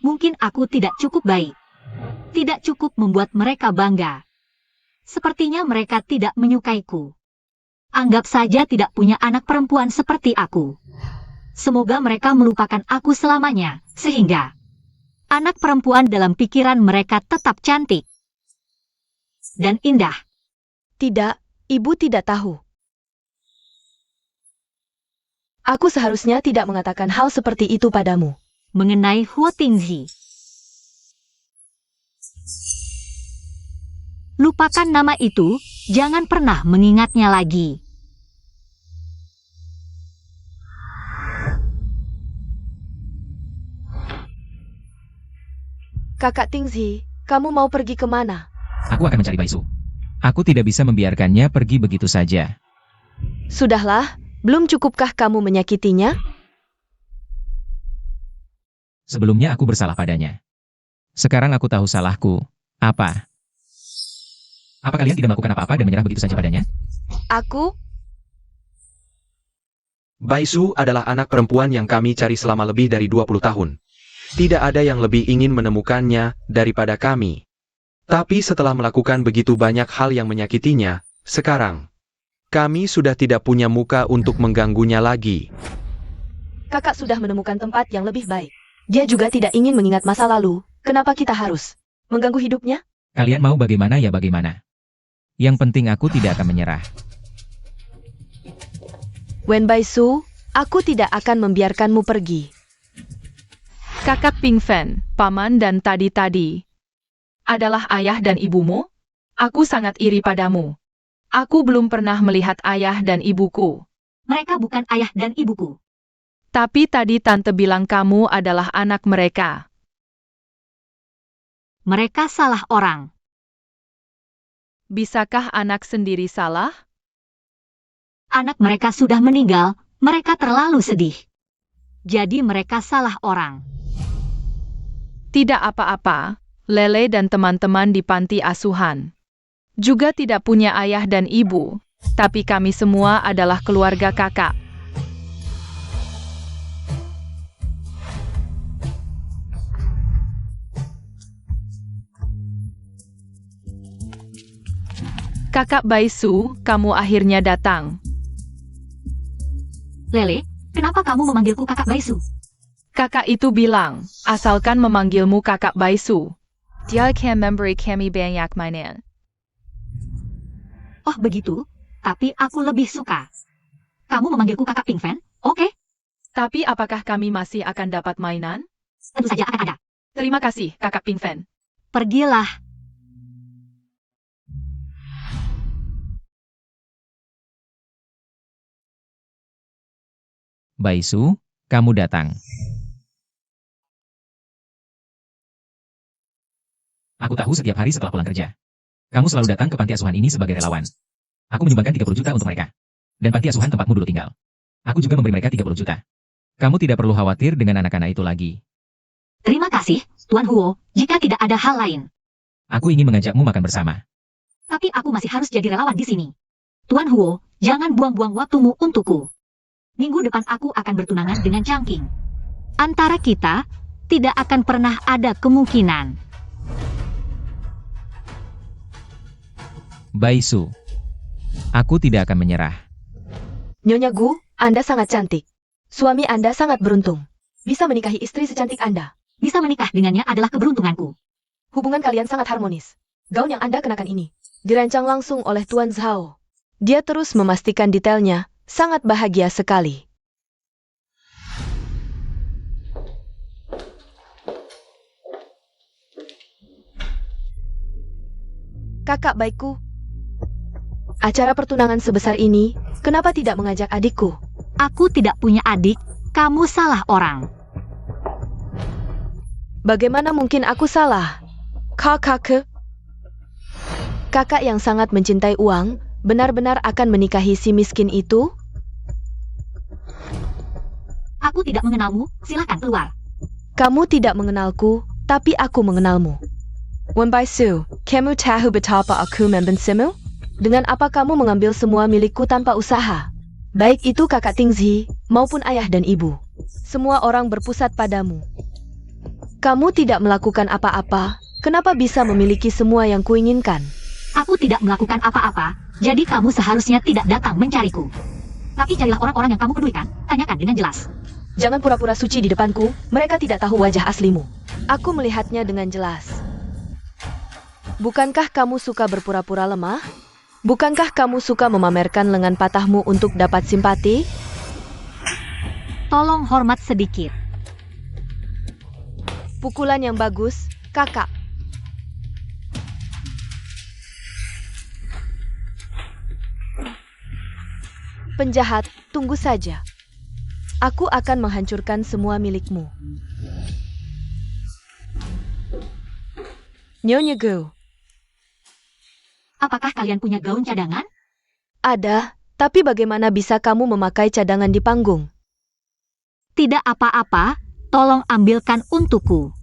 Mungkin aku tidak cukup baik. Tidak cukup membuat mereka bangga. Sepertinya mereka tidak menyukaiku. Anggap saja tidak punya anak perempuan seperti aku. Semoga mereka melupakan aku selamanya, sehingga anak perempuan dalam pikiran mereka tetap cantik dan indah. Tidak, ibu tidak tahu. Aku seharusnya tidak mengatakan hal seperti itu padamu. Mengenai Huo Tingzi. Lupakan nama itu, jangan pernah mengingatnya lagi. Kakak Tingzi, kamu mau pergi kemana? Aku akan mencari Baisu. Aku tidak bisa membiarkannya pergi begitu saja. Sudahlah, belum cukupkah kamu menyakitinya? Sebelumnya aku bersalah padanya. Sekarang aku tahu salahku. Apa? Apa kalian tidak melakukan apa-apa dan menyerah begitu saja padanya? Aku? Baisu adalah anak perempuan yang kami cari selama lebih dari 20 tahun. Tidak ada yang lebih ingin menemukannya daripada kami. Tapi setelah melakukan begitu banyak hal yang menyakitinya, sekarang kami sudah tidak punya muka untuk mengganggunya lagi. Kakak sudah menemukan tempat yang lebih baik. Dia juga tidak ingin mengingat masa lalu. Kenapa kita harus mengganggu hidupnya? Kalian mau bagaimana ya bagaimana. Yang penting aku tidak akan menyerah. Wen Baisu, aku tidak akan membiarkanmu pergi. Kakak Ping Fan, paman dan tadi-tadi adalah ayah dan ibumu? Aku sangat iri padamu. Aku belum pernah melihat ayah dan ibuku. Mereka bukan ayah dan ibuku. Tapi tadi tante bilang kamu adalah anak mereka. Mereka salah orang. Bisakah anak sendiri salah? Anak mereka sudah meninggal, mereka terlalu sedih. Jadi mereka salah orang. Tidak apa-apa, Lele dan teman-teman di panti asuhan juga tidak punya ayah dan ibu, tapi kami semua adalah keluarga kakak. Kakak Baisu, kamu akhirnya datang. Lele, kenapa kamu memanggilku Kakak Baisu? Kakak itu bilang, asalkan memanggilmu Kakak Baisu. Dia akan memberi kami banyak mainan. Oh begitu, tapi aku lebih suka. Kamu memanggilku Kakak Pink Fan? Oke, Tapi apakah kami masih akan dapat mainan? tentu saja akan ada. Terima kasih, Kakak Pink Fan. Pergilah. Baisu, kamu datang. Aku tahu setiap hari setelah pulang kerja. Kamu selalu datang ke panti asuhan ini sebagai relawan. Aku menyumbangkan 30 juta untuk mereka. Dan panti asuhan tempatmu dulu tinggal. Aku juga memberi mereka 30 juta. Kamu tidak perlu khawatir dengan anak-anak itu lagi. Terima kasih, Tuan Huo, jika tidak ada hal lain. Aku ingin mengajakmu makan bersama. Tapi aku masih harus jadi relawan di sini. Tuan Huo, jangan buang-buang waktumu untukku. Minggu depan aku akan bertunangan dengan Changqing. Antara kita, tidak akan pernah ada kemungkinan. Baisu, aku tidak akan menyerah. Nyonya Gu, Anda sangat cantik. Suami Anda sangat beruntung. Bisa menikahi istri secantik Anda. Bisa menikah dengannya adalah keberuntunganku. Hubungan kalian sangat harmonis. Gaun yang Anda kenakan ini dirancang langsung oleh Tuan Zhao. Dia terus memastikan detailnya, sangat bahagia sekali. Kakak baikku, acara pertunangan sebesar ini, kenapa tidak mengajak adikku? Aku tidak punya adik, kamu salah orang. Bagaimana mungkin aku salah? Kakak yang sangat mencintai uang, benar-benar akan menikahi si miskin itu? Aku tidak mengenalmu, silakan keluar. Kamu tidak mengenalku, tapi aku mengenalmu. Wen Baisu, kamu tahu betapa aku membencimu? Dengan apa kamu mengambil semua milikku tanpa usaha? Baik itu kakak Tingzi, maupun ayah dan ibu. Semua orang berpusat padamu. Kamu tidak melakukan apa-apa, kenapa bisa memiliki semua yang kuinginkan? Aku tidak melakukan apa-apa, jadi kamu seharusnya tidak datang mencariku. Tapi carilah orang-orang yang kamu pedulikan, tanyakan dengan jelas. Jangan pura-pura suci di depanku, mereka tidak tahu wajah aslimu. Aku melihatnya dengan jelas. Bukankah kamu suka berpura-pura lemah? Bukankah kamu suka memamerkan lengan patahmu untuk dapat simpati? Tolong hormat sedikit. Pukulan yang bagus, kakak. Penjahat, tunggu saja. Aku akan menghancurkan semua milikmu. Nyonya Gu, Apakah kalian punya gaun cadangan? ada, tapi bagaimana bisa kamu memakai cadangan di panggung? Tidak apa-apa, tolong ambilkan untukku.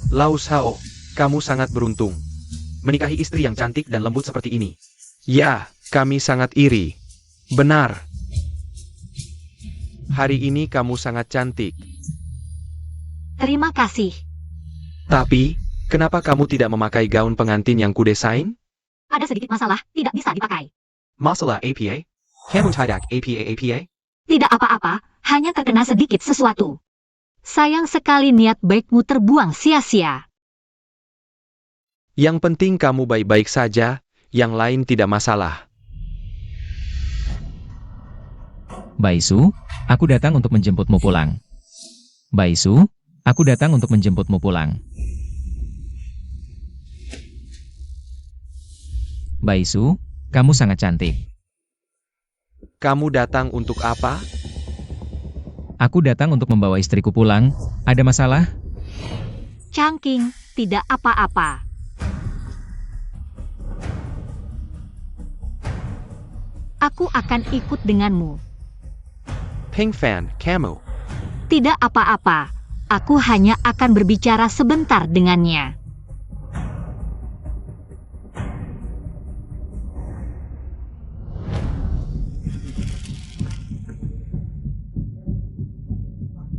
Lau Shao, kamu sangat beruntung. Menikahi istri yang cantik dan lembut seperti ini. Ya, kami sangat iri. Benar. Hari ini kamu sangat cantik. Terima kasih. Tapi, kenapa kamu tidak memakai gaun pengantin yang kudesain? Ada sedikit masalah, tidak bisa dipakai. Masalah APA? Kamu tidak APA? Tidak apa-apa, hanya terkena sedikit sesuatu. Sayang sekali niat baikmu terbuang sia-sia. Yang penting kamu baik-baik saja, yang lain tidak masalah. Baisu, aku datang untuk menjemputmu pulang. Baisu, aku datang untuk menjemputmu pulang. Baisu, kamu sangat cantik. Kamu datang untuk apa? Aku datang untuk membawa istriku pulang. Ada masalah? Changqing, tidak apa-apa. Aku akan ikut denganmu. Pink Fan, kamu. Tidak apa-apa. Aku hanya akan berbicara sebentar dengannya.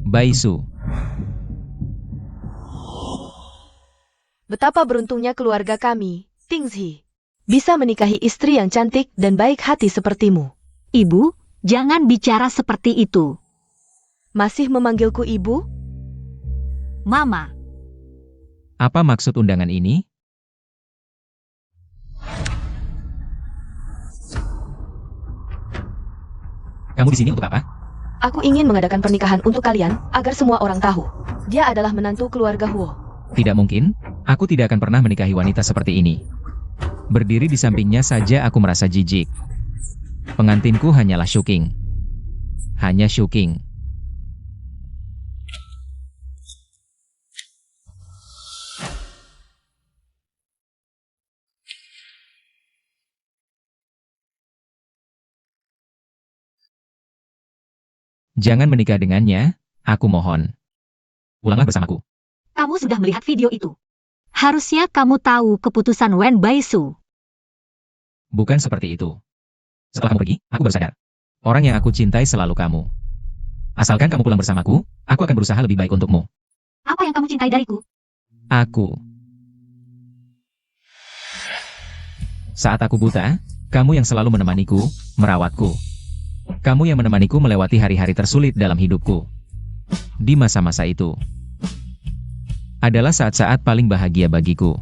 Baisu, Betapa beruntungnya keluarga kami, Tingzi, bisa menikahi istri yang cantik dan baik hati sepertimu. Ibu, jangan bicara seperti itu. Masih memanggilku ibu? Mama, apa maksud undangan ini? Kamu di sini untuk apa? Aku ingin mengadakan pernikahan untuk kalian, agar semua orang tahu. Dia adalah menantu keluarga Huo. Tidak mungkin, aku tidak akan pernah menikahi wanita seperti ini. Berdiri di sampingnya saja aku merasa jijik. Pengantinku hanyalah Shuking. Hanya Shuking. Jangan menikah dengannya, aku mohon. Pulanglah bersamaku. kamu sudah melihat video itu. Harusnya kamu tahu keputusan Wen Baisu. Bukan seperti itu. Setelah kamu pergi, aku baru sadar. Orang yang aku cintai selalu kamu. Asalkan kamu pulang bersamaku, aku akan berusaha lebih baik untukmu. Apa yang kamu cintai dariku? Aku. Saat aku buta, kamu yang selalu menemaniku, merawatku. Kamu yang menemaniku melewati hari-hari tersulit dalam hidupku. Di masa-masa itu, adalah saat-saat paling bahagia bagiku.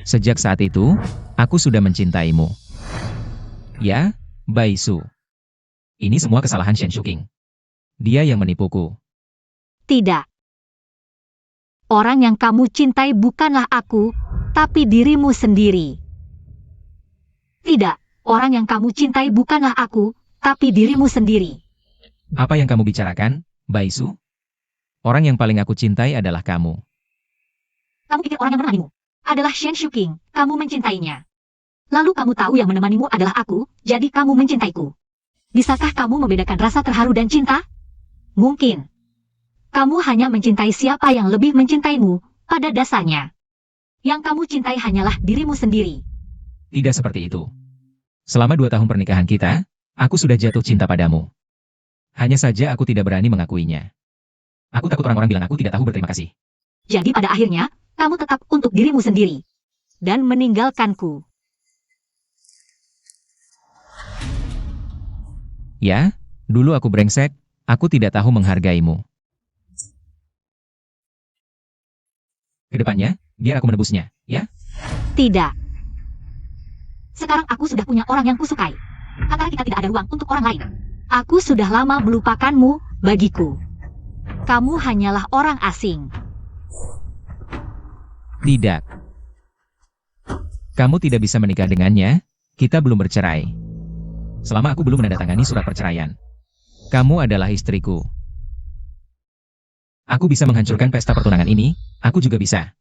Sejak saat itu, aku sudah mencintaimu. Ya, Baisu. Ini semua kesalahan Shen Shuking. Dia yang menipuku. Tidak. Orang yang kamu cintai bukanlah aku, tapi dirimu sendiri. Tidak, orang yang kamu cintai bukanlah aku, tapi dirimu sendiri. Apa yang kamu bicarakan, Baisu? Orang yang paling aku cintai adalah kamu. Kamu pikir orang yang menemanimu adalah Shen Shuking, kamu mencintainya. Lalu kamu tahu yang menemanimu adalah aku, jadi kamu mencintaiku. Bisakah kamu membedakan rasa terharu dan cinta? Mungkin. Kamu hanya mencintai siapa yang lebih mencintaimu, pada dasarnya. Yang kamu cintai hanyalah dirimu sendiri. Tidak seperti itu. Selama 2 tahun pernikahan kita, aku sudah jatuh cinta padamu. Hanya saja aku tidak berani mengakuinya. Aku takut orang-orang bilang aku tidak tahu berterima kasih. Jadi pada akhirnya, kamu tetap untuk dirimu sendiri. Dan meninggalkanku. Ya, dulu aku brengsek, aku tidak tahu menghargaimu. Kedepannya, biar aku menebusnya, ya? Tidak. Sekarang aku sudah punya orang yang kusukai. Antara kita tidak ada ruang untuk orang lain. Aku sudah lama melupakanmu, bagiku. Kamu hanyalah orang asing. Tidak. Kamu tidak bisa menikah dengannya, kita belum bercerai. Selama aku belum menandatangani surat perceraian. Kamu adalah istriku. Aku bisa menghancurkan pesta pertunangan ini, aku juga bisa.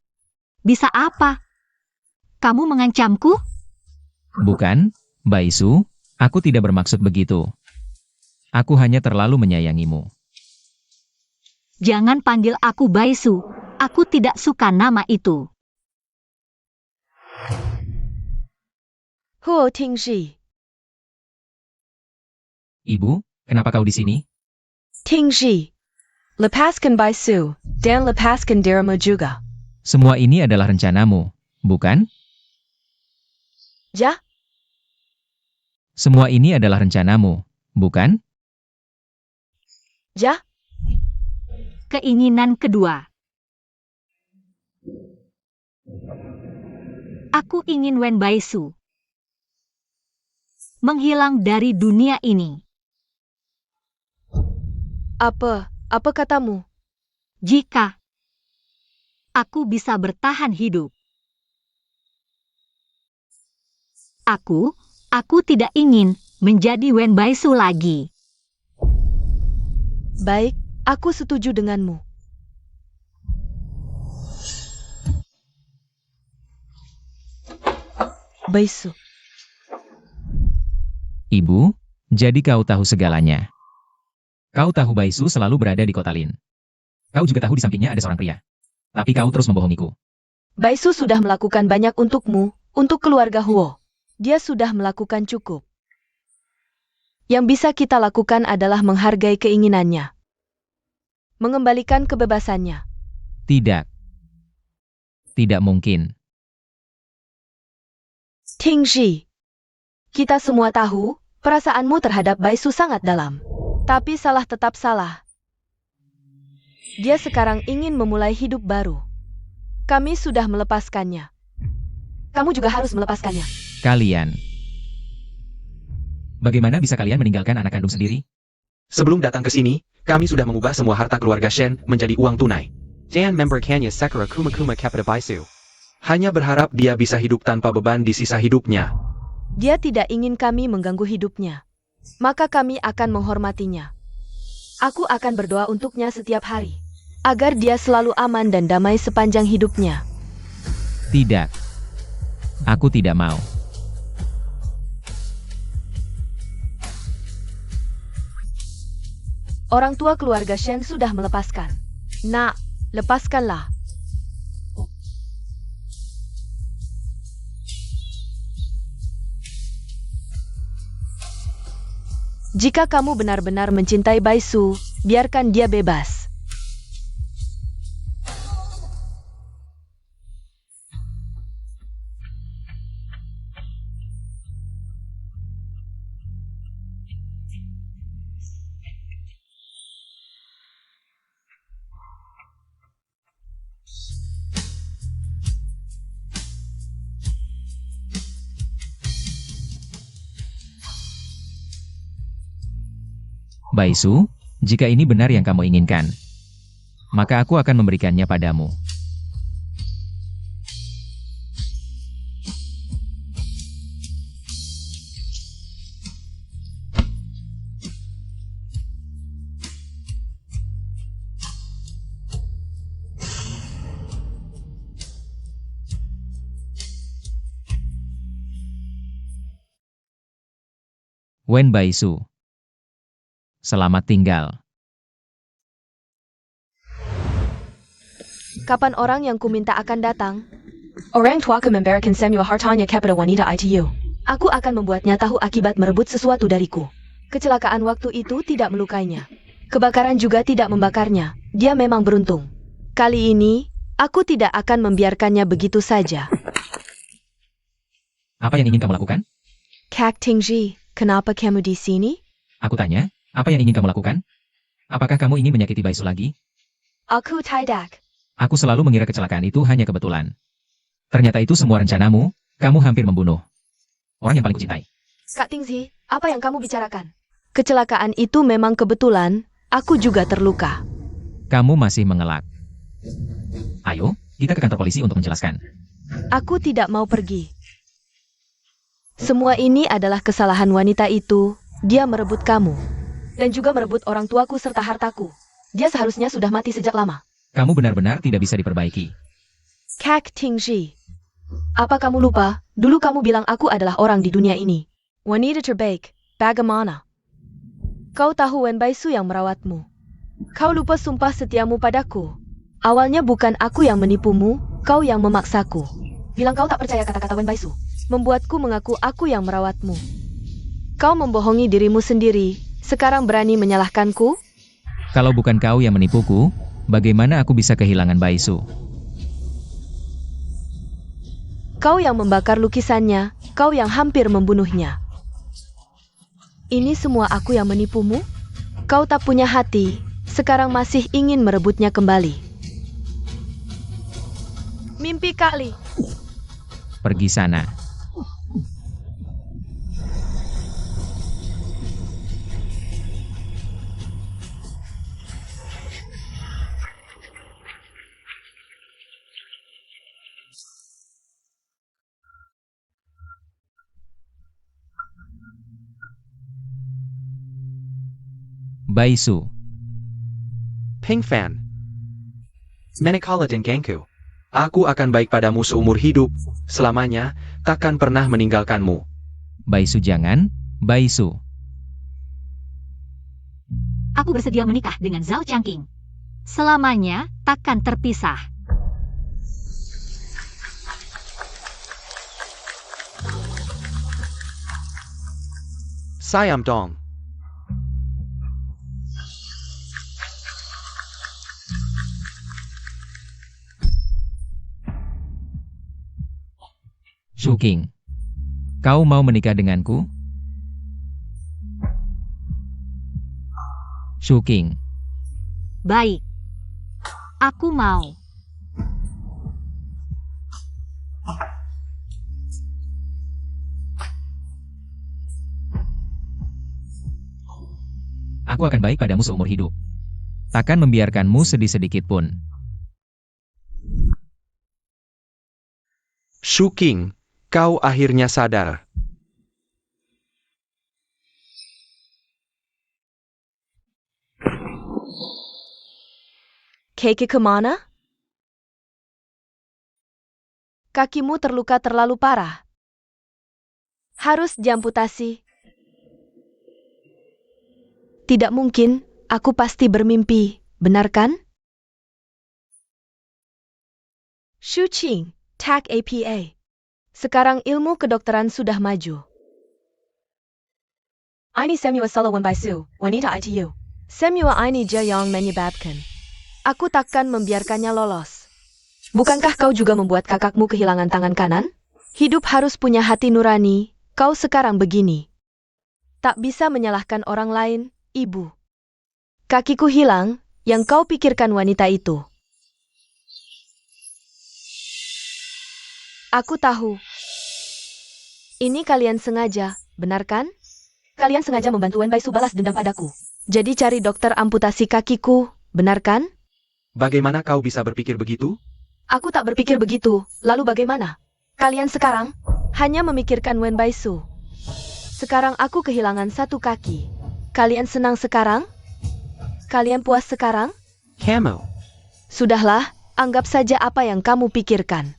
Bisa apa? Kamu mengancamku? Bukan, Baisu, aku tidak bermaksud begitu. Aku hanya terlalu menyayangimu. Jangan panggil aku Baisu. Aku tidak suka nama itu. Huo Tingzi. Ibu, kenapa kau di sini? Tingzi. Lepaskan Baisu, dan lepaskan dirimu juga. Semua ini adalah rencanamu, bukan? Ja? Semua ini adalah rencanamu, bukan? Ja? Keinginan kedua. Aku ingin Wen Baisu menghilang dari dunia ini. Apa katamu? Jika aku bisa bertahan hidup. Aku tidak ingin menjadi Wen Baisu lagi. Baik, aku setuju denganmu. Baisu. Ibu, jadi kau tahu segalanya. Kau tahu Baisu selalu berada di kota Lin. Kau juga tahu di sampingnya ada seorang pria. Tapi kau terus membohongiku. Baisu sudah melakukan banyak untukmu, untuk keluarga Huo. Dia sudah melakukan cukup. Yang bisa kita lakukan adalah menghargai keinginannya. Mengembalikan kebebasannya. Tidak. Tidak mungkin. Tingji. Kita semua tahu, perasaanmu terhadap Baisu sangat dalam. Tapi salah tetap salah. Dia sekarang ingin memulai hidup baru. Kami sudah melepaskannya. Kamu juga harus melepaskannya. Kalian. Bagaimana bisa kalian meninggalkan anak kandung sendiri? Sebelum datang ke sini, kami sudah mengubah semua harta keluarga Shen menjadi uang tunai. Dan member Kanya Sakura Kuma Kuma kepada Baisu. Hanya berharap dia bisa hidup tanpa beban di sisa hidupnya. Dia tidak ingin kami mengganggu hidupnya. Maka kami akan menghormatinya. Aku akan berdoa untuknya setiap hari. Agar dia selalu aman dan damai sepanjang hidupnya. Tidak. Aku tidak mau. Orang tua keluarga Shen sudah melepaskan. Nak, lepaskanlah. Jika kamu benar-benar mencintai Baisu, biarkan dia bebas. Baisu, jika ini benar yang kamu inginkan, maka aku akan memberikannya padamu. Wen Baisu. Selamat tinggal. Kapan orang yang kuminta akan datang? Orang tuaku memberikan semua hartanya kepada wanita itu. Aku akan membuatnya tahu akibat merebut sesuatu dariku. Kecelakaan waktu itu tidak melukainya. Kebakaran juga tidak membakarnya. Dia memang beruntung. Kali ini, aku tidak akan membiarkannya begitu saja. Apa yang ingin kamu lakukan? Kak Tingji, kenapa kamu di sini? Aku tanya, apa yang ingin kamu lakukan? Apakah kamu ingin menyakiti Baisu lagi? Aku tidak. Aku selalu mengira kecelakaan itu hanya kebetulan. Ternyata itu semua rencanamu, kamu hampir membunuh orang yang paling kucintai. Kak Tingji, apa yang kamu bicarakan? Kecelakaan itu memang kebetulan, aku juga terluka. Kamu masih mengelak. Ayo, kita ke kantor polisi untuk menjelaskan. Aku tidak mau pergi. Semua ini adalah kesalahan wanita itu, dia merebut kamu. Dan juga merebut orang tuaku serta hartaku. Dia seharusnya sudah mati sejak lama. Kamu benar-benar tidak bisa diperbaiki. Kak Tingji. Apa kamu lupa, dulu kamu bilang aku adalah orang di dunia ini. Wanita terbaik, bagaimana? Kau tahu Wen Baisu yang merawatmu. Kau lupa sumpah setiamu padaku. Awalnya bukan aku yang menipumu, kau yang memaksaku. Bilang kau tak percaya kata-kata Wen Baisu. Membuatku mengaku aku yang merawatmu. Kau membohongi dirimu sendiri. Sekarang berani menyalahkanku? Kalau bukan kau yang menipuku, bagaimana aku bisa kehilangan Baisu? Kau yang membakar lukisannya, kau yang hampir membunuhnya. Ini semua aku yang menipumu? Kau tak punya hati, sekarang masih ingin merebutnya kembali. Mimpi kali. Pergi sana. Baisu. Ping Fan. Menekala dan Gangku. Aku akan baik padamu seumur hidup, selamanya, takkan pernah meninggalkanmu. Baisu jangan, Baisu. Aku bersedia menikah dengan Zhao Changqing. Selamanya, takkan terpisah. Siam Dong. Shu King, kau mau menikah denganku? Shu King, Baik. Aku mau. aku akan baik padamu seumur hidup. Takkan membiarkanmu sedih sedikit pun. Shu King, kau akhirnya sadar. Keiki kemana? Kakimu terluka terlalu parah. Harus diamputasi. Tidak mungkin, aku pasti bermimpi, benar kan? Shu Qing, TAC APA. Sekarang ilmu kedokteran sudah maju. Ini semua salah Wen Baisu, wanita ITU. Semua ini dia yang menyebabkan. Aku takkan membiarkannya lolos. Bukankah kau juga membuat kakakmu kehilangan tangan kanan? Hidup harus punya hati nurani, kau sekarang begini. Tak bisa menyalahkan orang lain, ibu. Kakiku hilang, yang kau pikirkan wanita itu. Aku tahu. Ini kalian sengaja, benar kan? Kalian sengaja membantu Wen Baisu balas dendam padaku. Jadi cari dokter amputasi kakiku, benar kan? Bagaimana kau bisa berpikir begitu? Aku tak berpikir begitu, lalu bagaimana? Kalian sekarang hanya memikirkan Wen Baisu. Sekarang aku kehilangan satu kaki. Kalian senang sekarang? Kalian puas sekarang? Kamu. Sudahlah, anggap saja apa yang kamu pikirkan.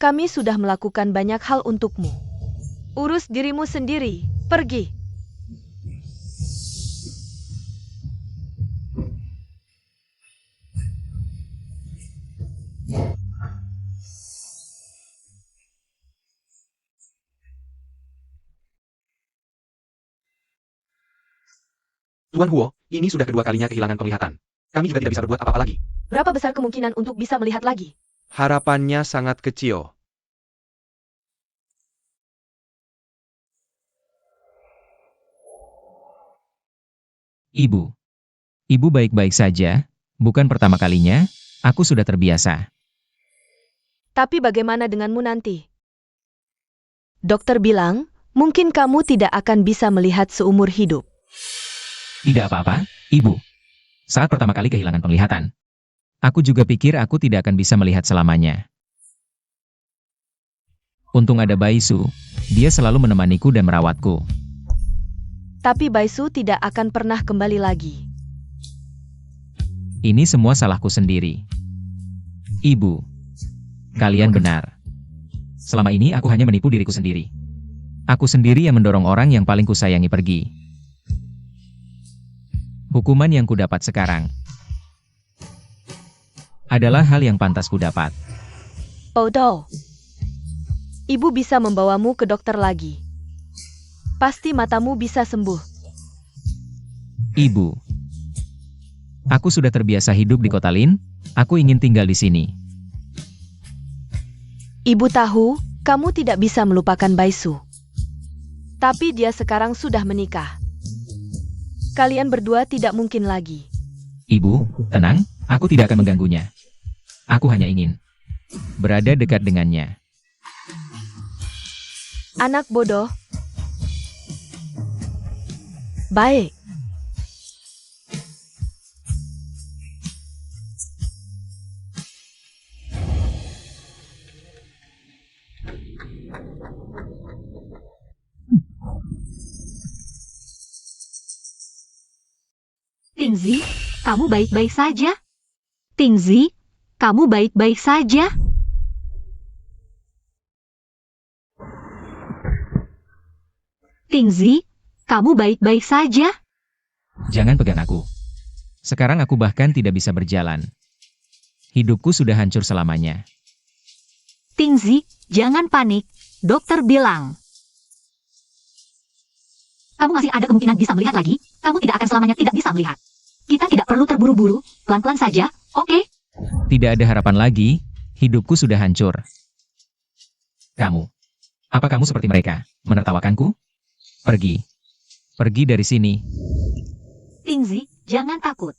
Kami sudah melakukan banyak hal untukmu. Urus dirimu sendiri, pergi. Tuan Huo, ini sudah kedua kalinya kehilangan penglihatan. Kami juga tidak bisa berbuat apa-apa lagi. Berapa besar kemungkinan untuk bisa melihat lagi? Harapannya sangat kecil. Ibu. Ibu baik-baik saja, bukan pertama kalinya, aku sudah terbiasa. Tapi bagaimana denganmu nanti? Dokter bilang, mungkin kamu tidak akan bisa melihat seumur hidup. Tidak apa-apa, Ibu. Saat pertama kali kehilangan penglihatan, aku juga pikir aku tidak akan bisa melihat selamanya. Untung ada Baisu, dia selalu menemaniku dan merawatku. Tapi Baisu tidak akan pernah kembali lagi. Ini semua salahku sendiri. Ibu, kalian benar. Selama ini aku hanya menipu diriku sendiri. Aku sendiri yang mendorong orang yang paling kusayangi pergi. Hukuman yang kudapat sekarang adalah hal yang pantas kudapat. Odo, ibu bisa membawamu ke dokter lagi. Pasti matamu bisa sembuh. Ibu, aku sudah terbiasa hidup di kota Lin, aku ingin tinggal di sini. Ibu tahu, kamu tidak bisa melupakan Baisu. Tapi dia sekarang sudah menikah. Kalian berdua tidak mungkin lagi. Ibu, tenang, aku tidak akan mengganggunya. Aku hanya ingin berada dekat dengannya. Anak bodoh. Baik. Tingzi, kamu baik-baik saja? Tingzi, kamu baik-baik saja? Tingzi, kamu baik-baik saja? Jangan pegang aku. Sekarang aku bahkan tidak bisa berjalan. Hidupku sudah hancur selamanya. Tingzi, jangan panik. Dokter bilang. Kamu masih ada kemungkinan bisa melihat lagi. Kamu tidak akan selamanya tidak bisa melihat. Kita tidak perlu terburu-buru. Pelan-pelan saja, oke? Tidak ada harapan lagi. Hidupku sudah hancur. Kamu. Apa kamu seperti mereka? Menertawakanku? Pergi. Pergi dari sini. Tingzi, jangan takut.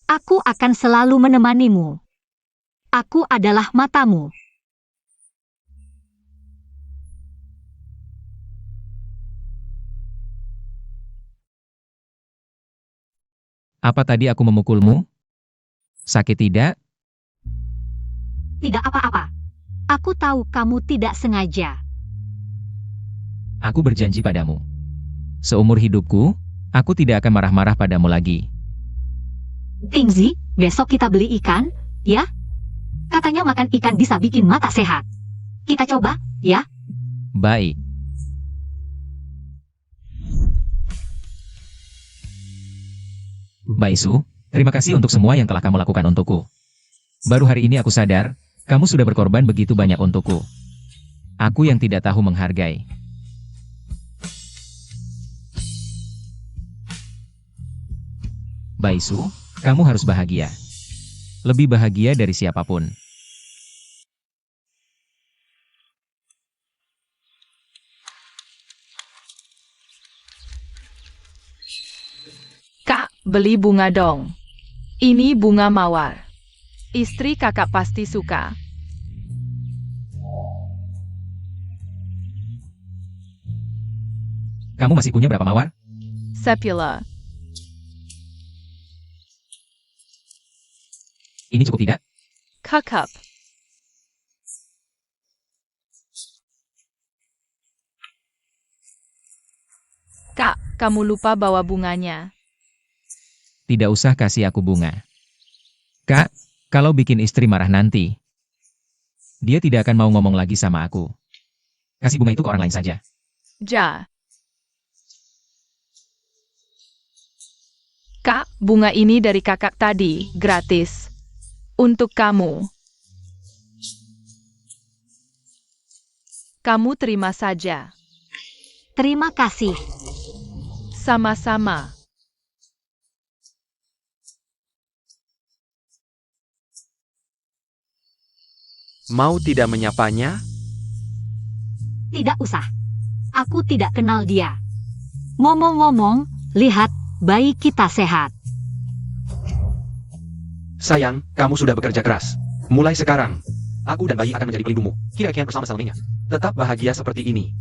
Aku akan selalu menemanimu. Aku adalah matamu. Apa tadi aku memukulmu? Sakit tidak? Tidak apa-apa. Aku tahu kamu tidak sengaja. Aku berjanji padamu. Seumur hidupku, aku tidak akan marah-marah padamu lagi. Tingzi, besok kita beli ikan, ya? Katanya makan ikan bisa bikin mata sehat. Kita coba, ya? Baik. Baisu, terima kasih untuk semua yang telah kamu lakukan untukku. Baru hari ini aku sadar, kamu sudah berkorban begitu banyak untukku. Aku yang tidak tahu menghargai. Baisu, kamu harus bahagia. Lebih bahagia dari siapapun. Kak, beli bunga dong. Ini bunga mawar. Istri kakak pasti suka. Kamu masih punya berapa mawar? Sepula. Ini cukup tidak? Kakak. Kak, kamu lupa bawa bunganya. Tidak usah kasih aku bunga. Kak, kalau bikin istri marah nanti, dia tidak akan mau ngomong lagi sama aku. Kasih bunga itu ke orang lain saja. Ja. Kak, bunga ini dari kakak tadi, gratis. Untuk kamu. Kamu terima saja. Terima kasih. Sama-sama. Mau tidak menyapanya? Tidak usah. Aku tidak kenal dia. Ngomong-ngomong, lihat, bayi kita sehat. Sayang, kamu sudah bekerja keras. Mulai sekarang, aku dan bayi akan menjadi pelindungmu. Kira-kira bersama-samanya. Tetap bahagia seperti ini.